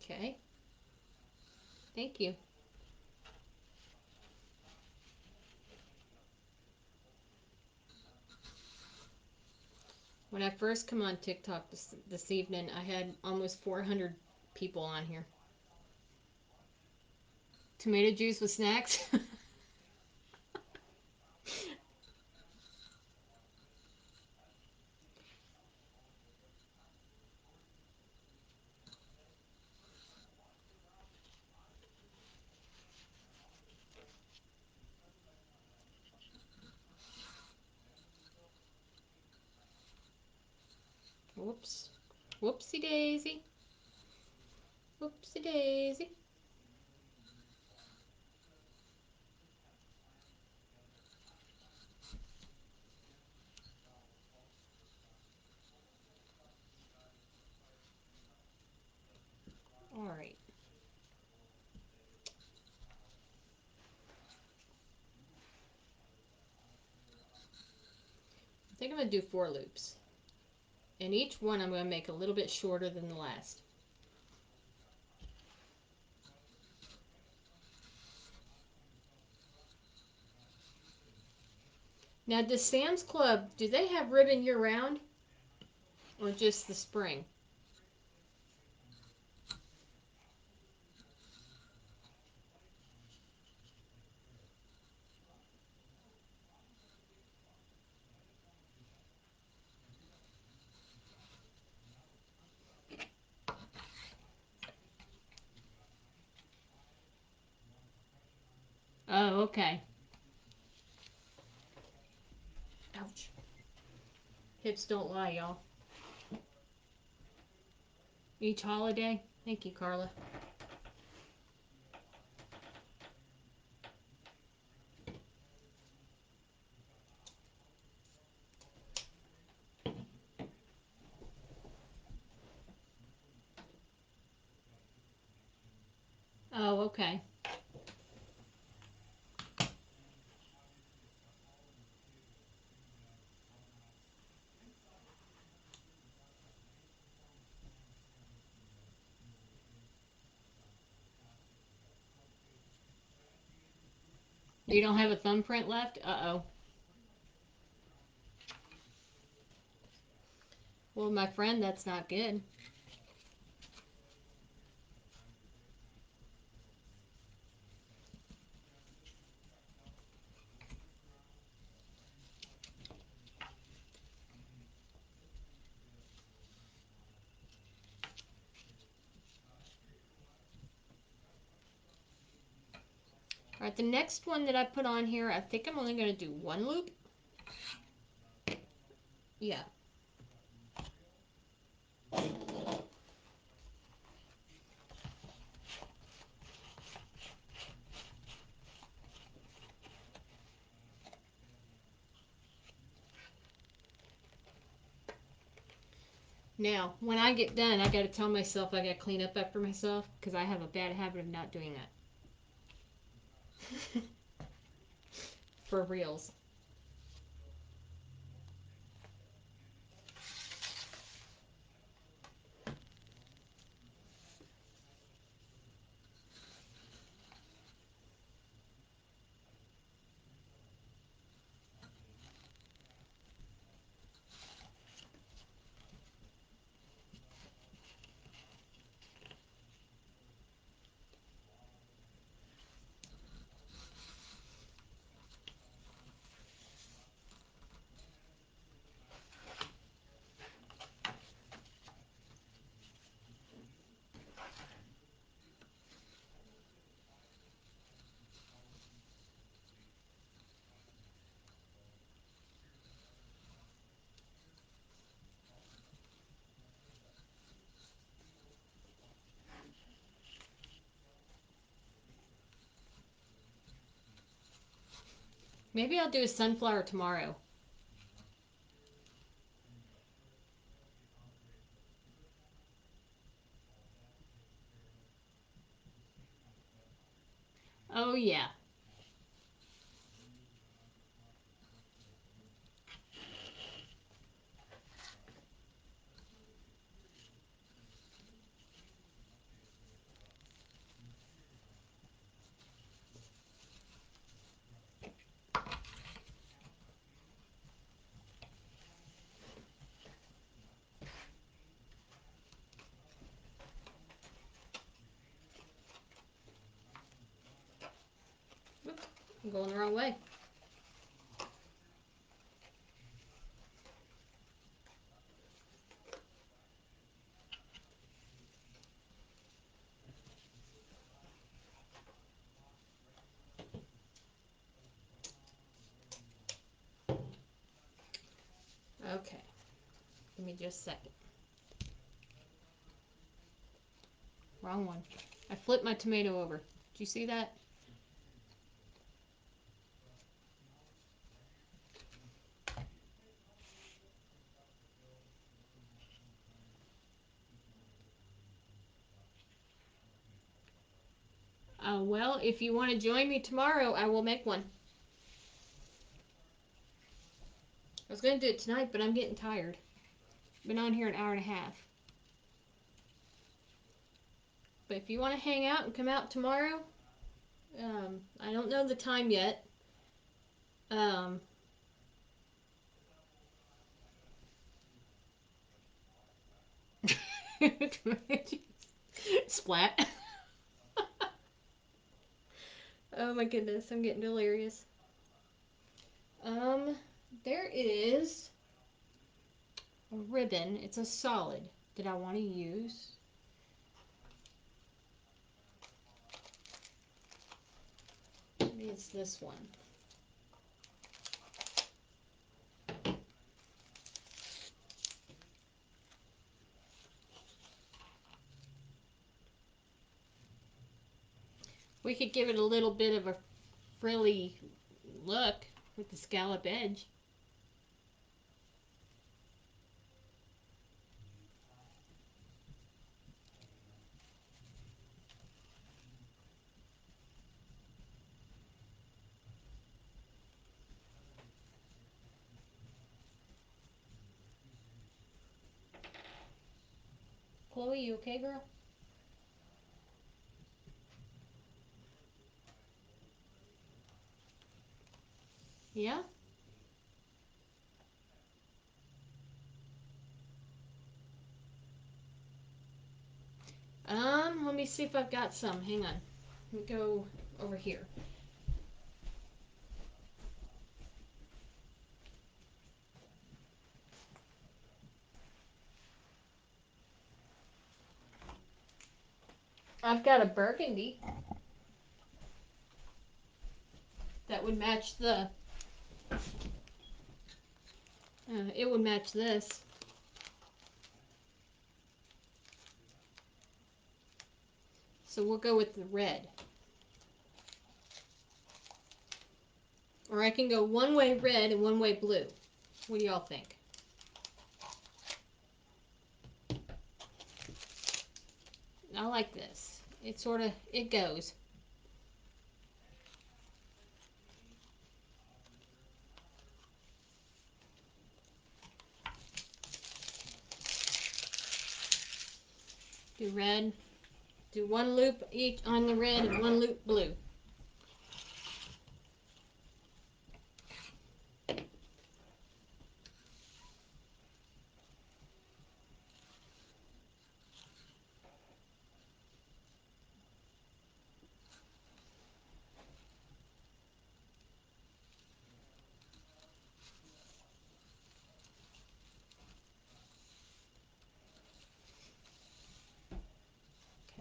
Okay. Thank you. When I first come on TikTok this evening, I had almost 400 people on here. Tomato juice with snacks? Whoops. Whoopsie daisy. Whoopsie daisy. All right. I think I'm going to do 4 loops. And each one I'm going to make a little bit shorter than the last. Now, does Sam's Club, do they have ribbon year-round? Or just the spring? Oh, okay. Ouch. Hips don't lie, y'all. Each holiday? Thank you, Carla. Oh, okay. You don't have a thumbprint left? Uh-oh. Well, my friend, that's not good. All right, the next one that I put on here, I think I'm only going to do one loop. Yeah. Now, when I get done, I got to tell myself I got to clean up after myself because I have a bad habit of not doing that. For reals. Maybe I'll do a sunflower tomorrow. Oh, yeah. Oop, I'm going the wrong way. Okay. Give me just a second. Wrong one. I flipped my tomato over. Did you see that? Well, if you want to join me tomorrow, I will make one. I was going to do it tonight, but I'm getting tired. Been on here an hour and a half. But if you want to hang out and come out tomorrow, I don't know the time yet. Um, Splat. Oh my goodness, I'm getting delirious. Um, there is a ribbon. It's a solid that I want to use. Maybe it's this one. We could give it a little bit of a frilly look with the scallop edge. Chloe, you okay, girl? Yeah. Let me see if I've got some. Hang on. Let me go over here. I've got a burgundy that would match the. It would match this. So we'll go with the red. Or I can go one way red and one way blue. What do y'all think? I like this. It sort of, it goes. Do red. Do one loop each on the red and one loop blue.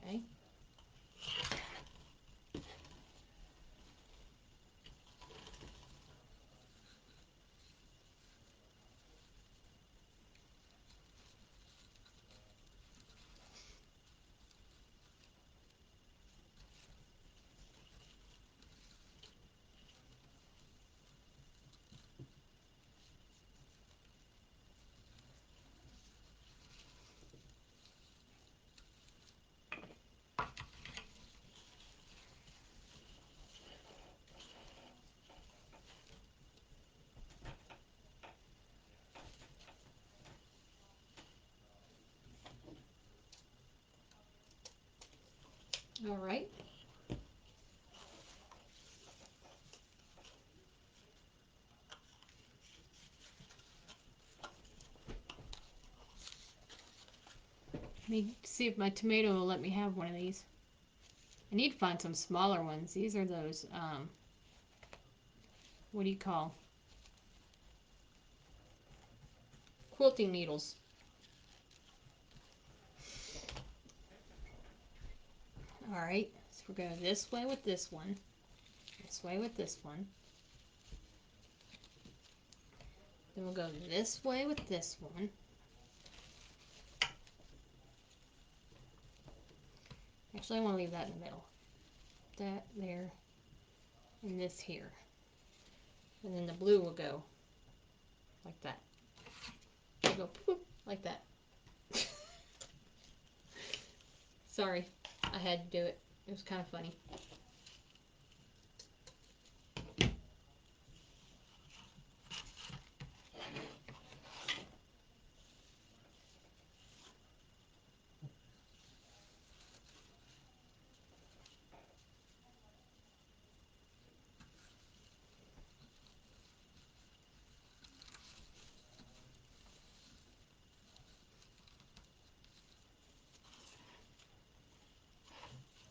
Okay. All right. Let me see if my tomato will let me have one of these. I need to find some smaller ones. These are those, what do you call? Quilting needles. All right. So we're going this way with this one. This way with this one. Then we'll go this way with this one. Actually, I want to leave that in the middle. That there, and this here. And then the blue will go like that. It'll go poof, like that. Sorry, I had to do it. It was kind of funny.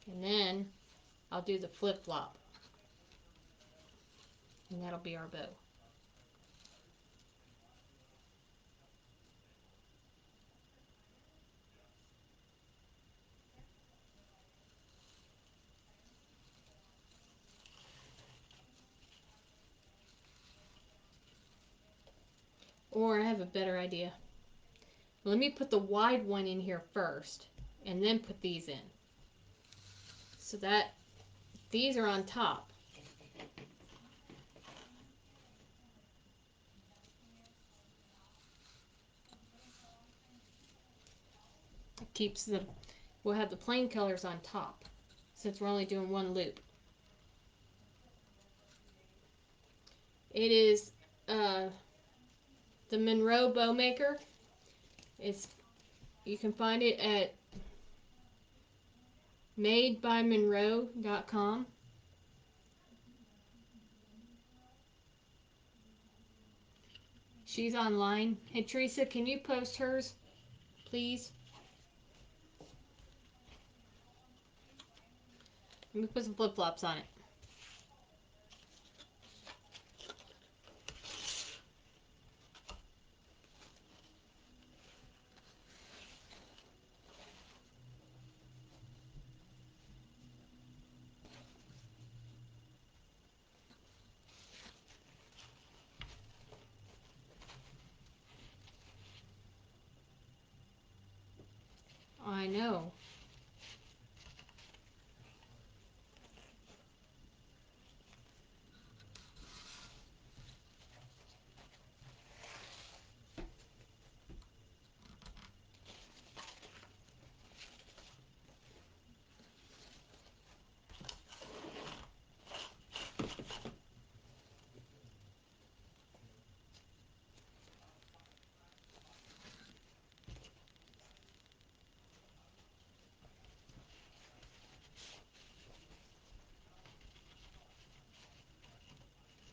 And then I'll do the flip-flop. And that'll be our bow. Or I have a better idea. Let me put the wide one in here first, and then put these in. So that these are on top. It keeps the, we'll have the plain colors on top, since we're only doing one loop. It is the Monroe Bow Maker. It's, you can find it at madebymonroe.com. She's online. Hey, Teresa, can you post hers, please? Let me put some flip-flops on it. I know.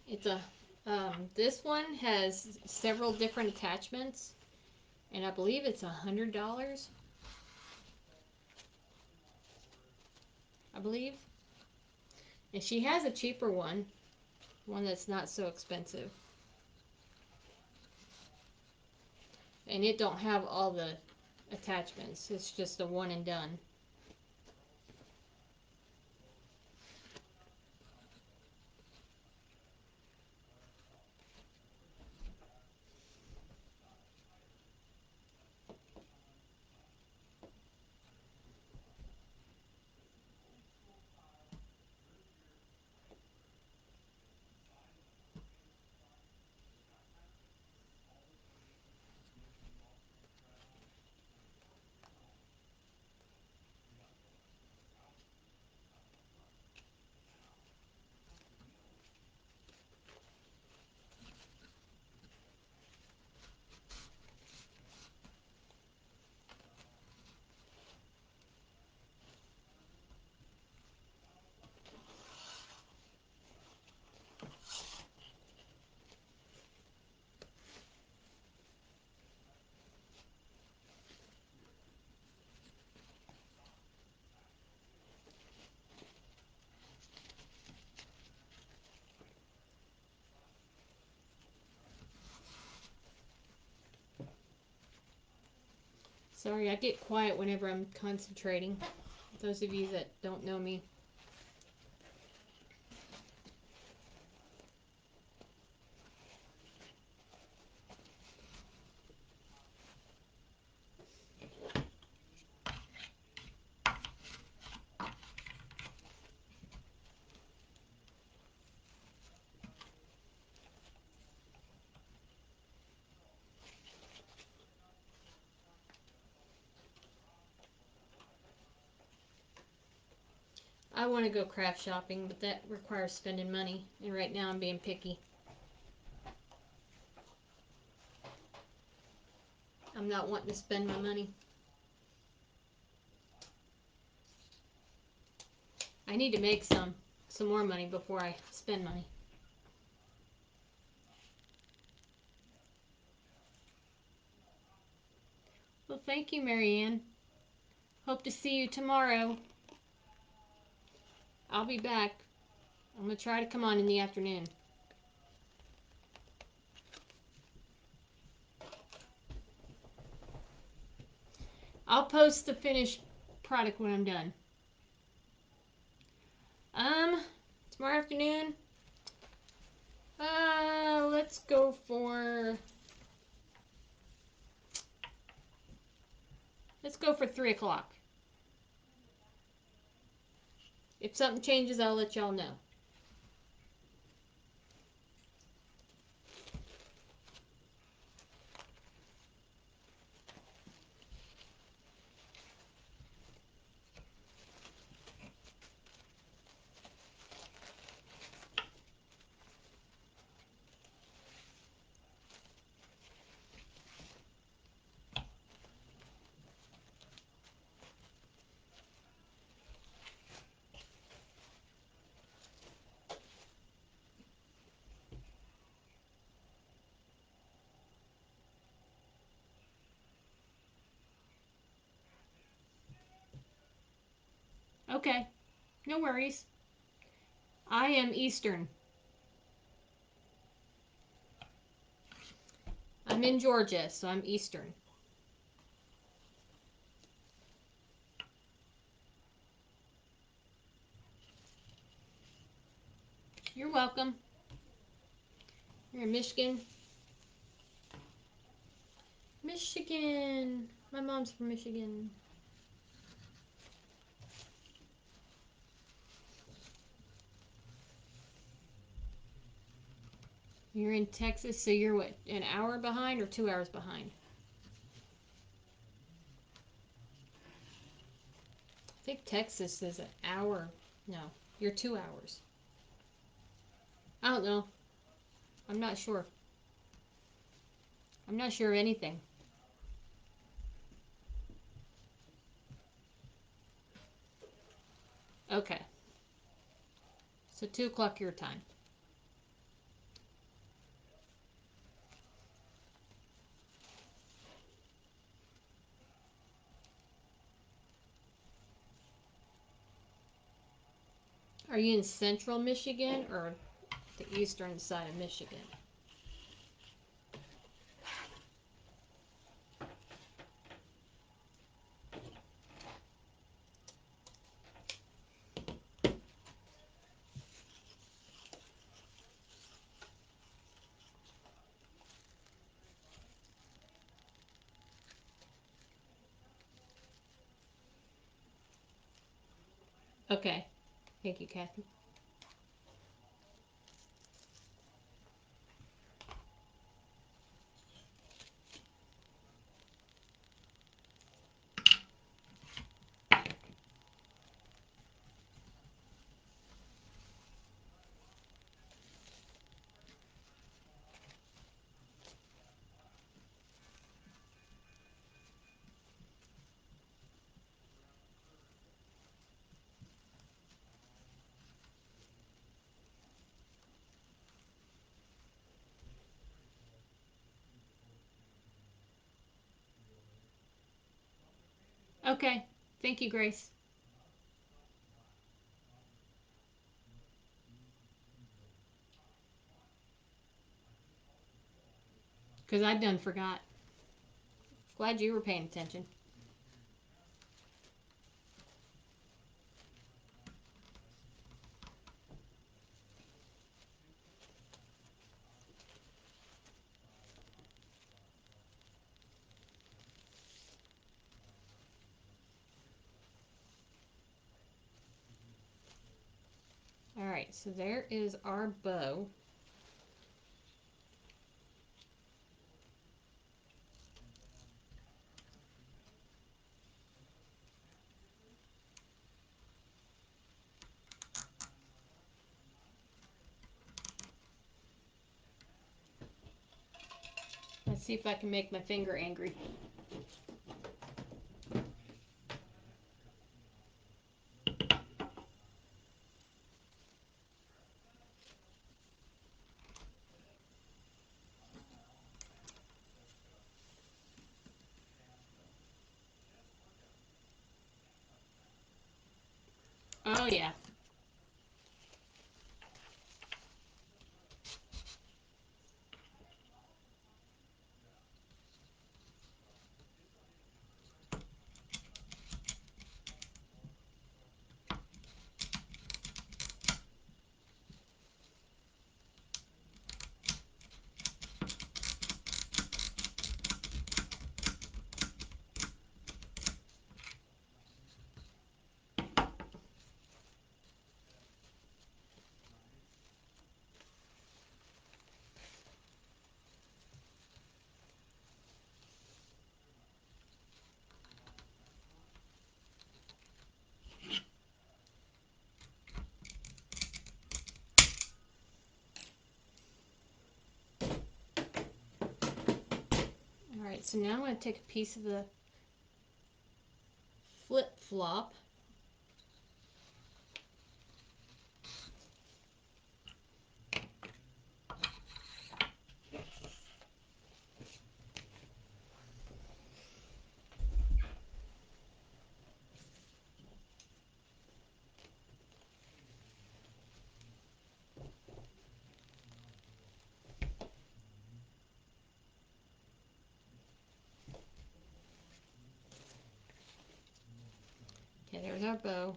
It's a this one has several different attachments, and I believe it's $100. I believe. And she has a cheaper one that's not so expensive. And it don't have all the attachments. It's just a one and done. Sorry, I get quiet whenever I'm concentrating. Those of you that don't know me. I want to go craft shopping, but that requires spending money, and right now I'm being picky. I'm not wanting to spend my money. I need to make some more money before I spend money. Well, thank you, Marianne. Hope to see you tomorrow. I'll be back. I'm going to try to come on in the afternoon. I'll post the finished product when I'm done. Tomorrow afternoon, let's go for 3 o'clock. If something changes, I'll let y'all know. Okay, no worries. I am Eastern. I'm in Georgia, so I'm Eastern. You're welcome. You're in Michigan. Michigan. My mom's from Michigan. You're in Texas, so you're what, an hour behind or 2 hours behind? I think Texas is an hour. No, you're 2 hours. I don't know. I'm not sure. I'm not sure of anything. Okay. So 2 o'clock your time. Are you in central Michigan or the eastern side of Michigan? Okay. Thank you, Kathy. Okay. Thank you, Grace. Because I done forgot. Glad you were paying attention. All right, so there is our bow. Let's see if I can make my finger angry. Oh, yeah. All right, so now I'm going to take a piece of the flip flop. Okay, there's our bow.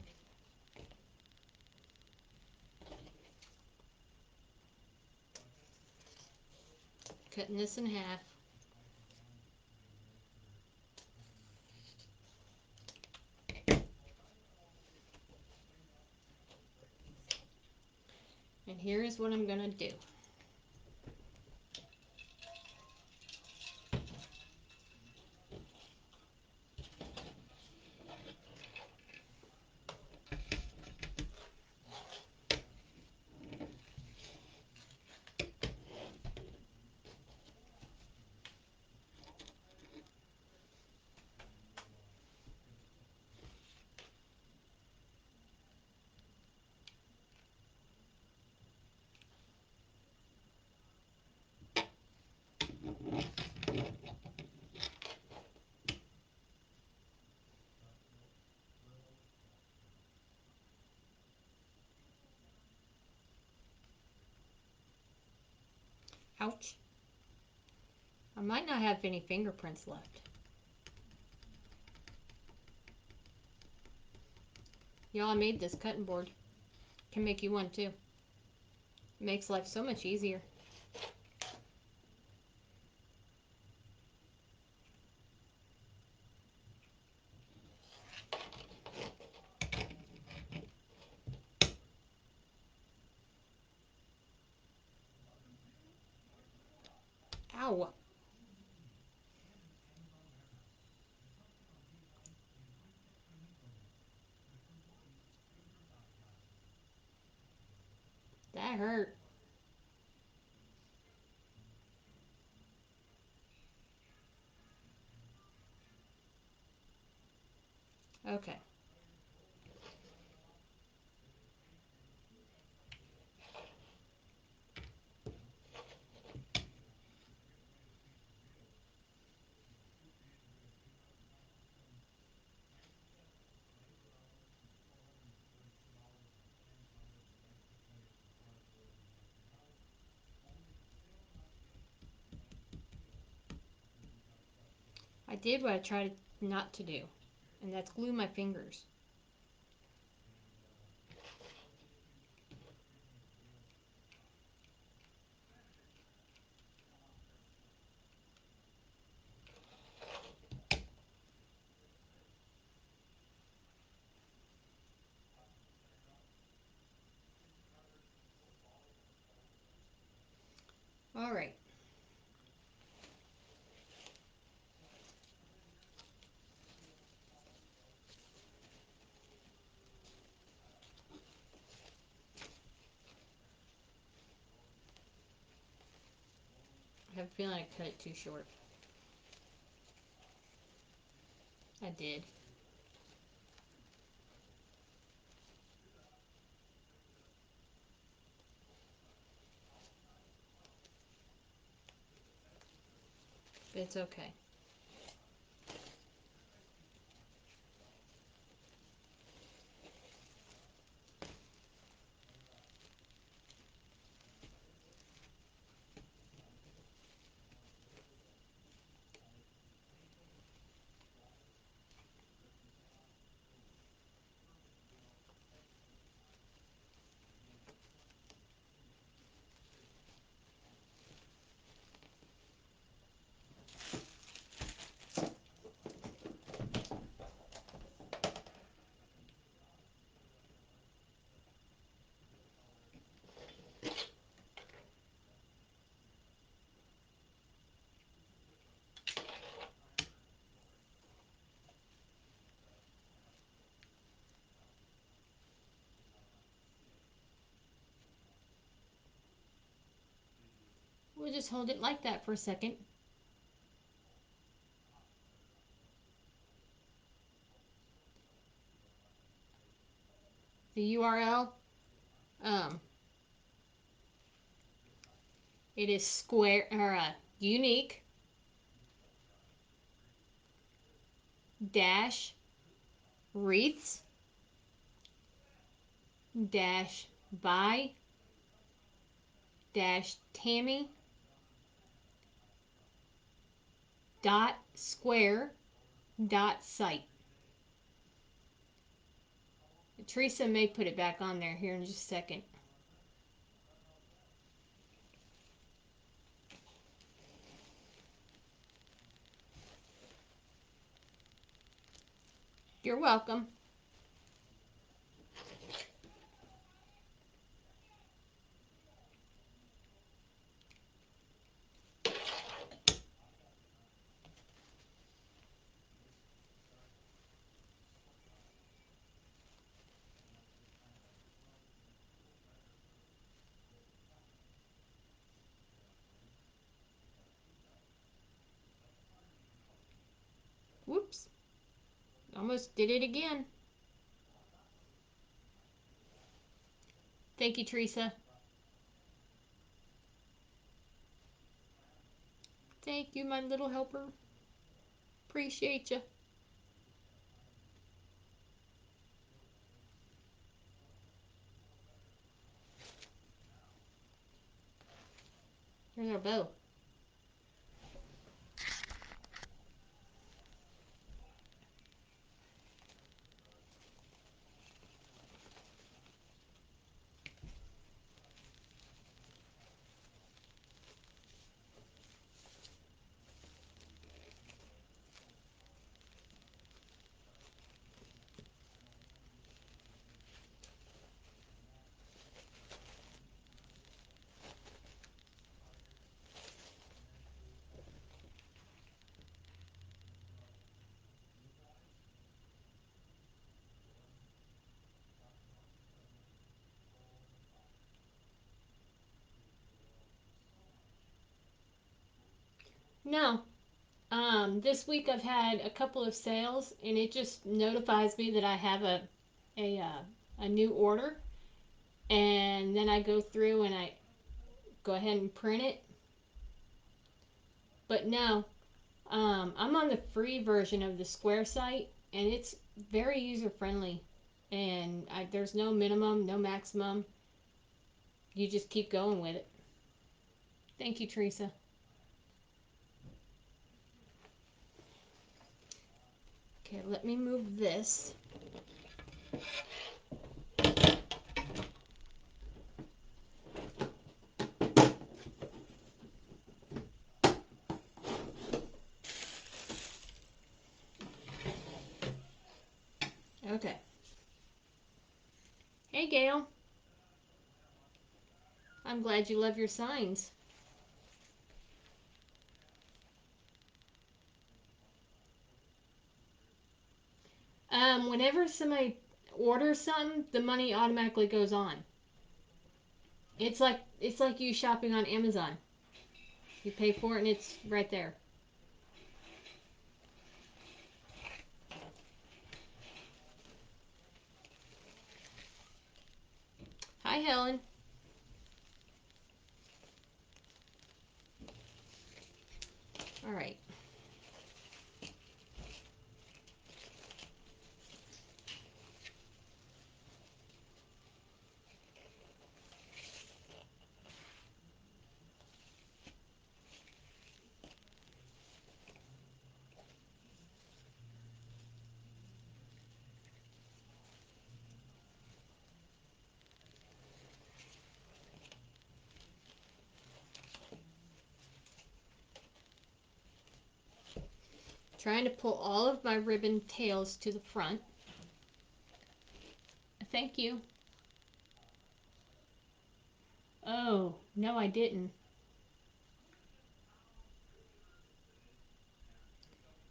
Cutting this in half. And here is what I'm gonna do. Ouch. I might not have any fingerprints left. Y'all, I made this cutting board. Can make you one too. Makes life so much easier. Ow. That hurt. Okay. I did what I tried not to do, and that's glue my fingers. All right. I have a feeling I cut it too short. I did. But it's okay. We'll just hold it like that for a second. The URL, um, it is square or unique dash wreaths dash by dash Tammy dot square dot site. Teresa may put it back on there here in just a second. You're welcome. Whoops. Almost did it again. Thank you, Teresa. Thank you, my little helper. Appreciate you. Here's our bow. No. This week I've had a couple of sales, and it just notifies me that I have a a new order, and then I go through and I go ahead and print it. But no, I'm on the free version of the Square site, and it's very user friendly. And there's no minimum, no maximum. You just keep going with it. Thank you, Teresa. Okay, let me move this. Okay. Hey, Gail. I'm glad you love your signs. Whenever somebody orders something, the money automatically goes on. It's like you shopping on Amazon. You pay for it and it's right there. Hi, Helen. All right. Trying to pull all of my ribbon tails to the front. Thank you. Oh, no, I didn't.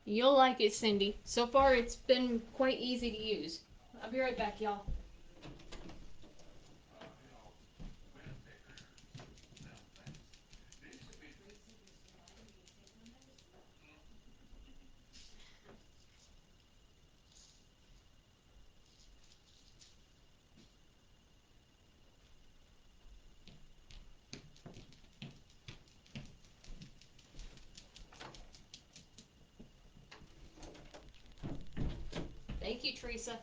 You'll like it, Cindy. So far, it's been quite easy to use. I'll be right back, y'all. Thank you, Teresa.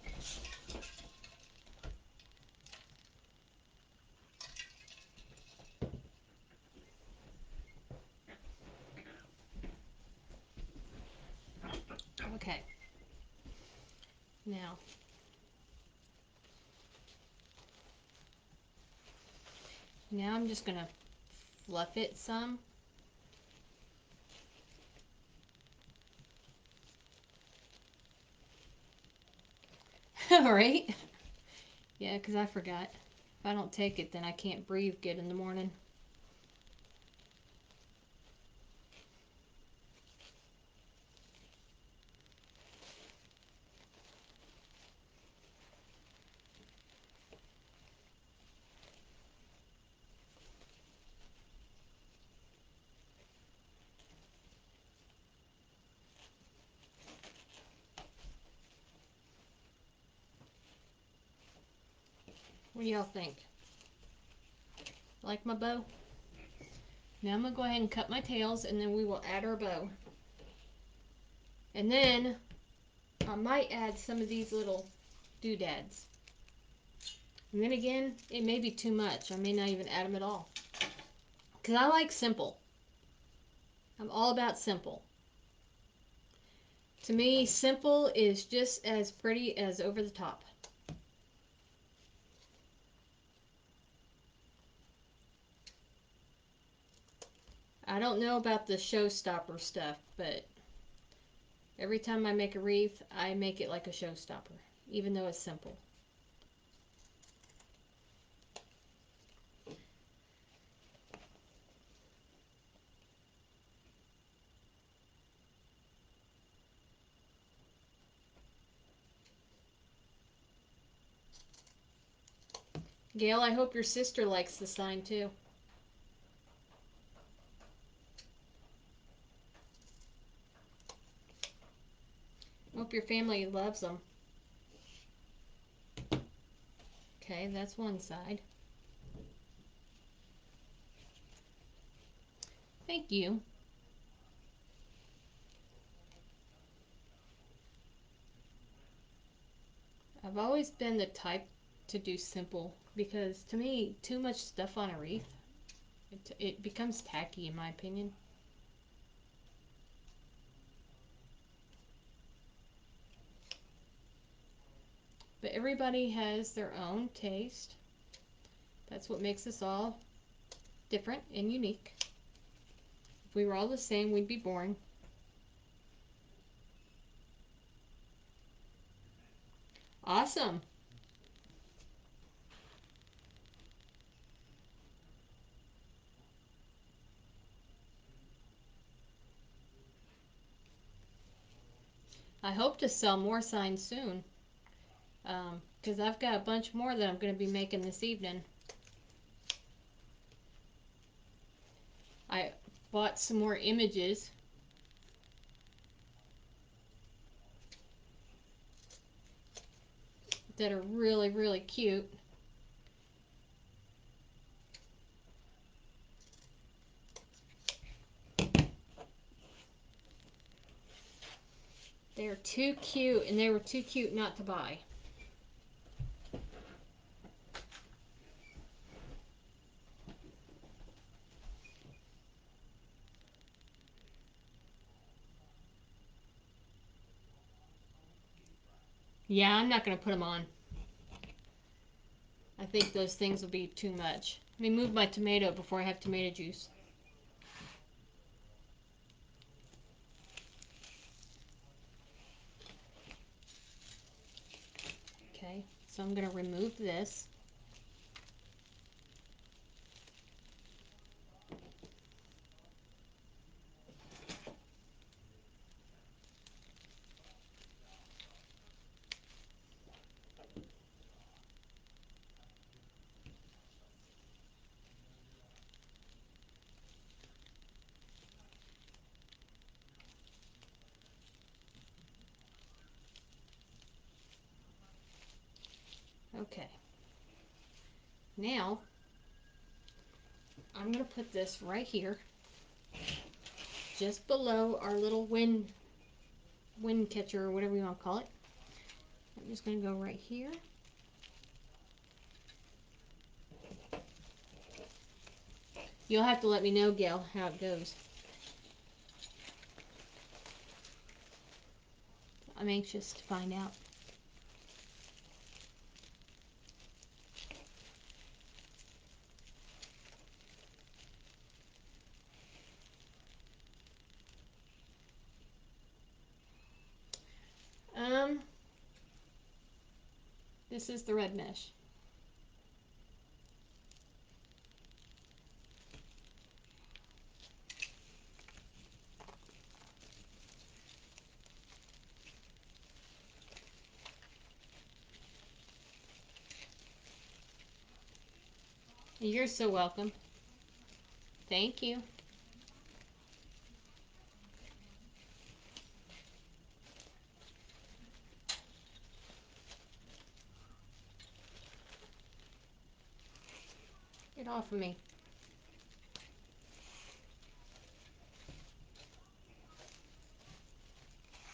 Okay. Now, Now I'm just gonna fluff it some. All right. Yeah, because I forgot. If I don't take it, then I can't breathe good in the morning. What do y'all think? Like my bow? Now I'm going to go ahead and cut my tails, and then we will add our bow. And then I might add some of these little doodads. And then again, it may be too much. I may not even add them at all. Because I like simple. I'm all about simple. To me, simple is just as pretty as over the top. I don't know about the showstopper stuff, but every time I make a wreath, I make it like a showstopper, even though it's simple. Gail, I hope your sister likes the sign too. Hope your family loves them. Okay, that's one side. Thank you. I've always been the type to do simple because to me, too much stuff on a wreath, it becomes tacky in my opinion. But everybody has their own taste. That's what makes us all different and unique. If we were all the same, we'd be boring. Awesome. I hope to sell more signs soon because I've got a bunch more that I'm going to be making this evening. I bought some more images. That are really, really cute. They're too cute, and they were too cute not to buy. Yeah, I'm not going to put them on. I think those things will be too much. Let me move my tomato before I have tomato juice. Okay, so I'm going to remove this. Okay. Now, I'm going to put this right here, just below our little wind catcher or whatever you want to call it. I'm just going to go right here. You'll have to let me know, Gail, how it goes. I'm anxious to find out. This is the red mesh. You're so welcome. Thank you. Get off of me.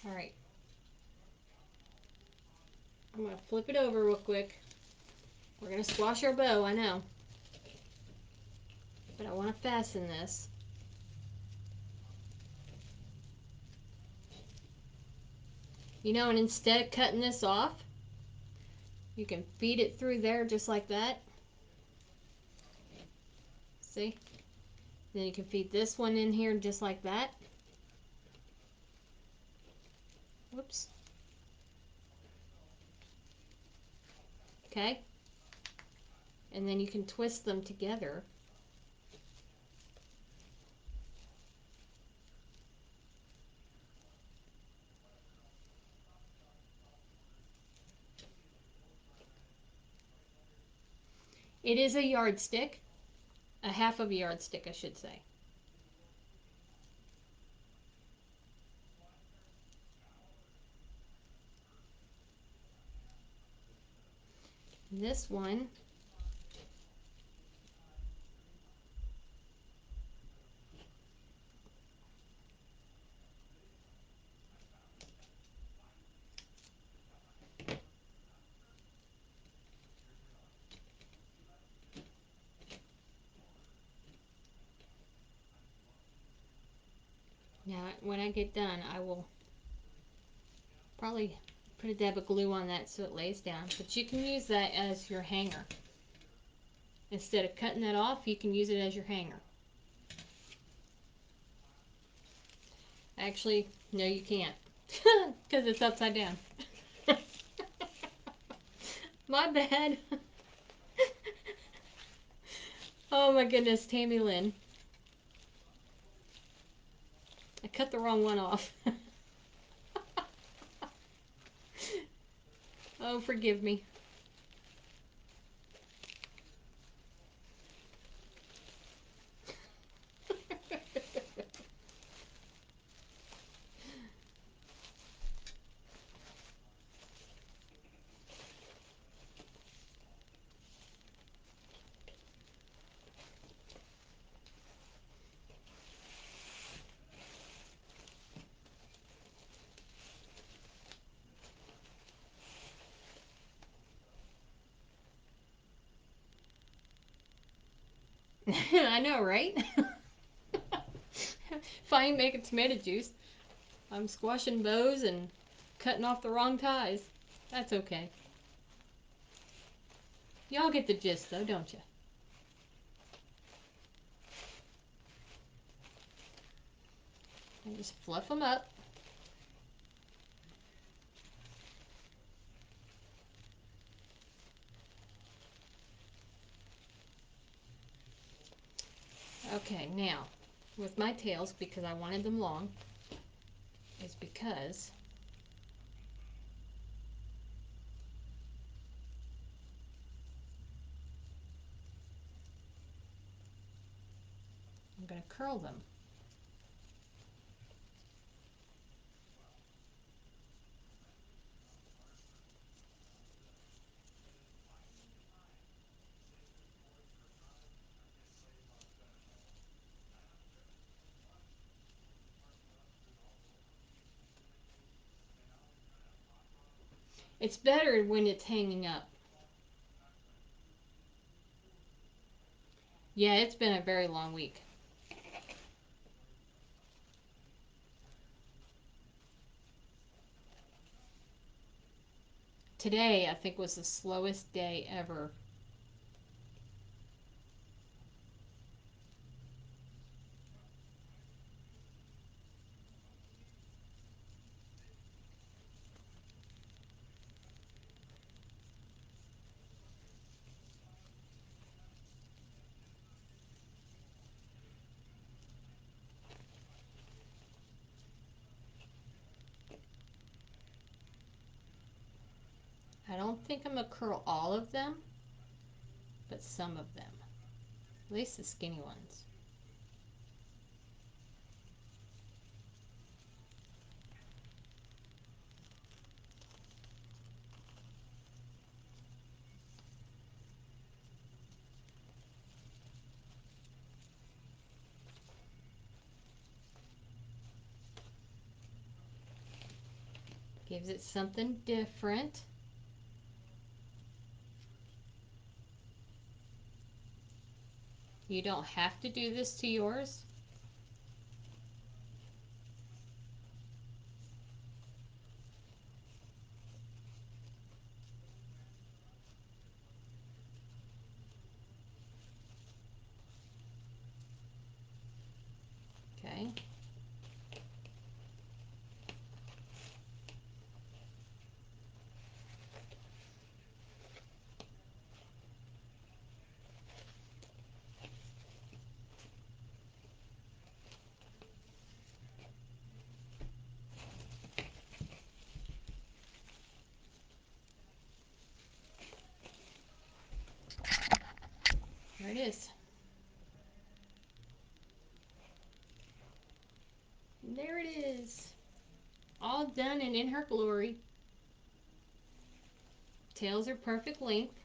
All right. I'm going to flip it over real quick. We're going to squash our bow, I know. But I want to fasten this. You know, and instead of cutting this off, you can feed it through there just like that. See? Then you can feed this one in here just like that. Whoops. Okay? And then you can twist them together. It is a yardstick. A half of a yardstick, I should say. This one now when I get done I will probably put a dab of glue on that so it lays down, but you can use that as your hanger. Instead of cutting that off, you can use it as your hanger. Actually, no you can't, because it's upside down. My bad. Oh my goodness, Tammy Lynn. I cut the wrong one off. Oh, forgive me. I know, right? If I ain't making tomato juice, I'm squashing bows and cutting off the wrong ties. That's okay. Y'all get the gist though, don't you? And just fluff them up. Okay, now, with my tails, because I wanted them long, is because I'm going to curl them. It's better when it's hanging up. Yeah, it's been a very long week. Today, I think, was the slowest day ever. I don't think I'm going to curl all of them, but some of them. At least the skinny ones. Gives it something different. You don't have to do this to yours. Okay. There it is. There it is. All done and in her glory. Tails are perfect length.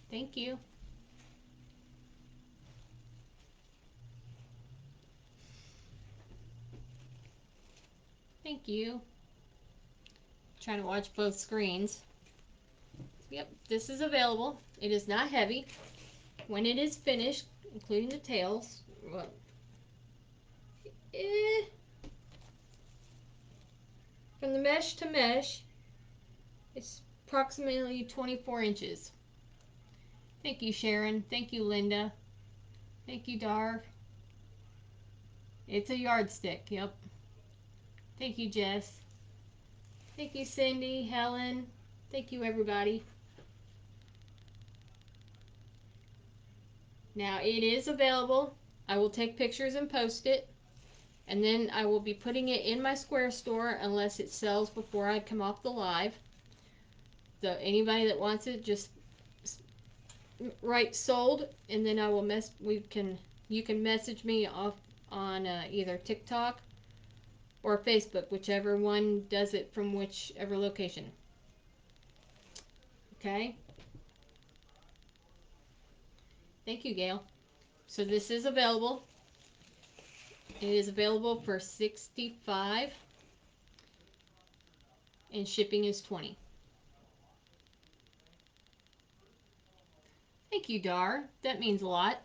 Thank you. Thank you. Trying to watch both screens. Yep, this is available. It is not heavy. When it is finished, including the tails, well, eh, from the mesh to mesh, it's approximately 24 inches. Thank you, Sharon. Thank you, Linda. Thank you, Dar. It's a yardstick, yep. Thank you, Jess. Thank you, Cindy, Helen. Thank you, everybody. Now, it is available. I will take pictures and post it. And then I will be putting it in my Square store unless it sells before I come off the live. So anybody that wants it, just write sold, and then I will you can message me off on either TikTok or Facebook, whichever one does it from whichever location. Okay? Thank you, Gail. So this is available. It is available for $65 and shipping is $20. Thank you, Dar. That means a lot.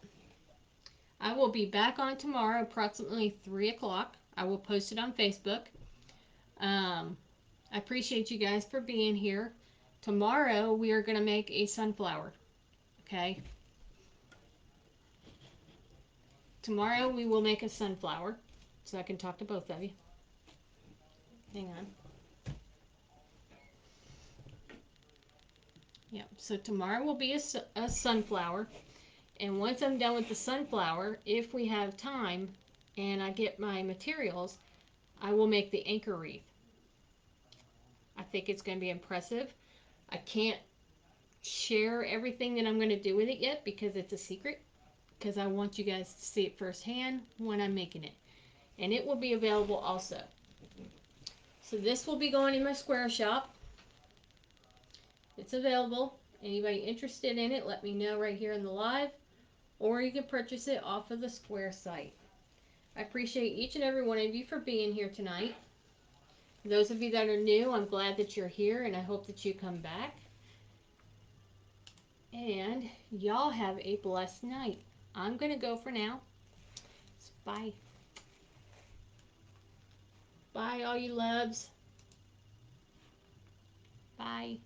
I will be back on tomorrow, approximately 3 o'clock. I will post it on Facebook. I appreciate you guys for being here. Tomorrow, we are going to make a sunflower. Okay? Tomorrow, we will make a sunflower. So I can talk to both of you. Hang on. Yep. So tomorrow will be a sunflower. And once I'm done with the sunflower, if we have time and I get my materials, I will make the anchor wreath. I think it's going to be impressive. I can't share everything that I'm going to do with it yet because it's a secret, because I want you guys to see it firsthand when I'm making it. And it will be available also. So this will be going in my Square shop. It's available. Anybody interested in it, let me know right here in the live, or you can purchase it off of the Square site. I appreciate each and every one of you for being here tonight. Those of you that are new, I'm glad that you're here, and I hope that you come back. And y'all have a blessed night. I'm going to go for now. Bye. Bye, all you loves. Bye.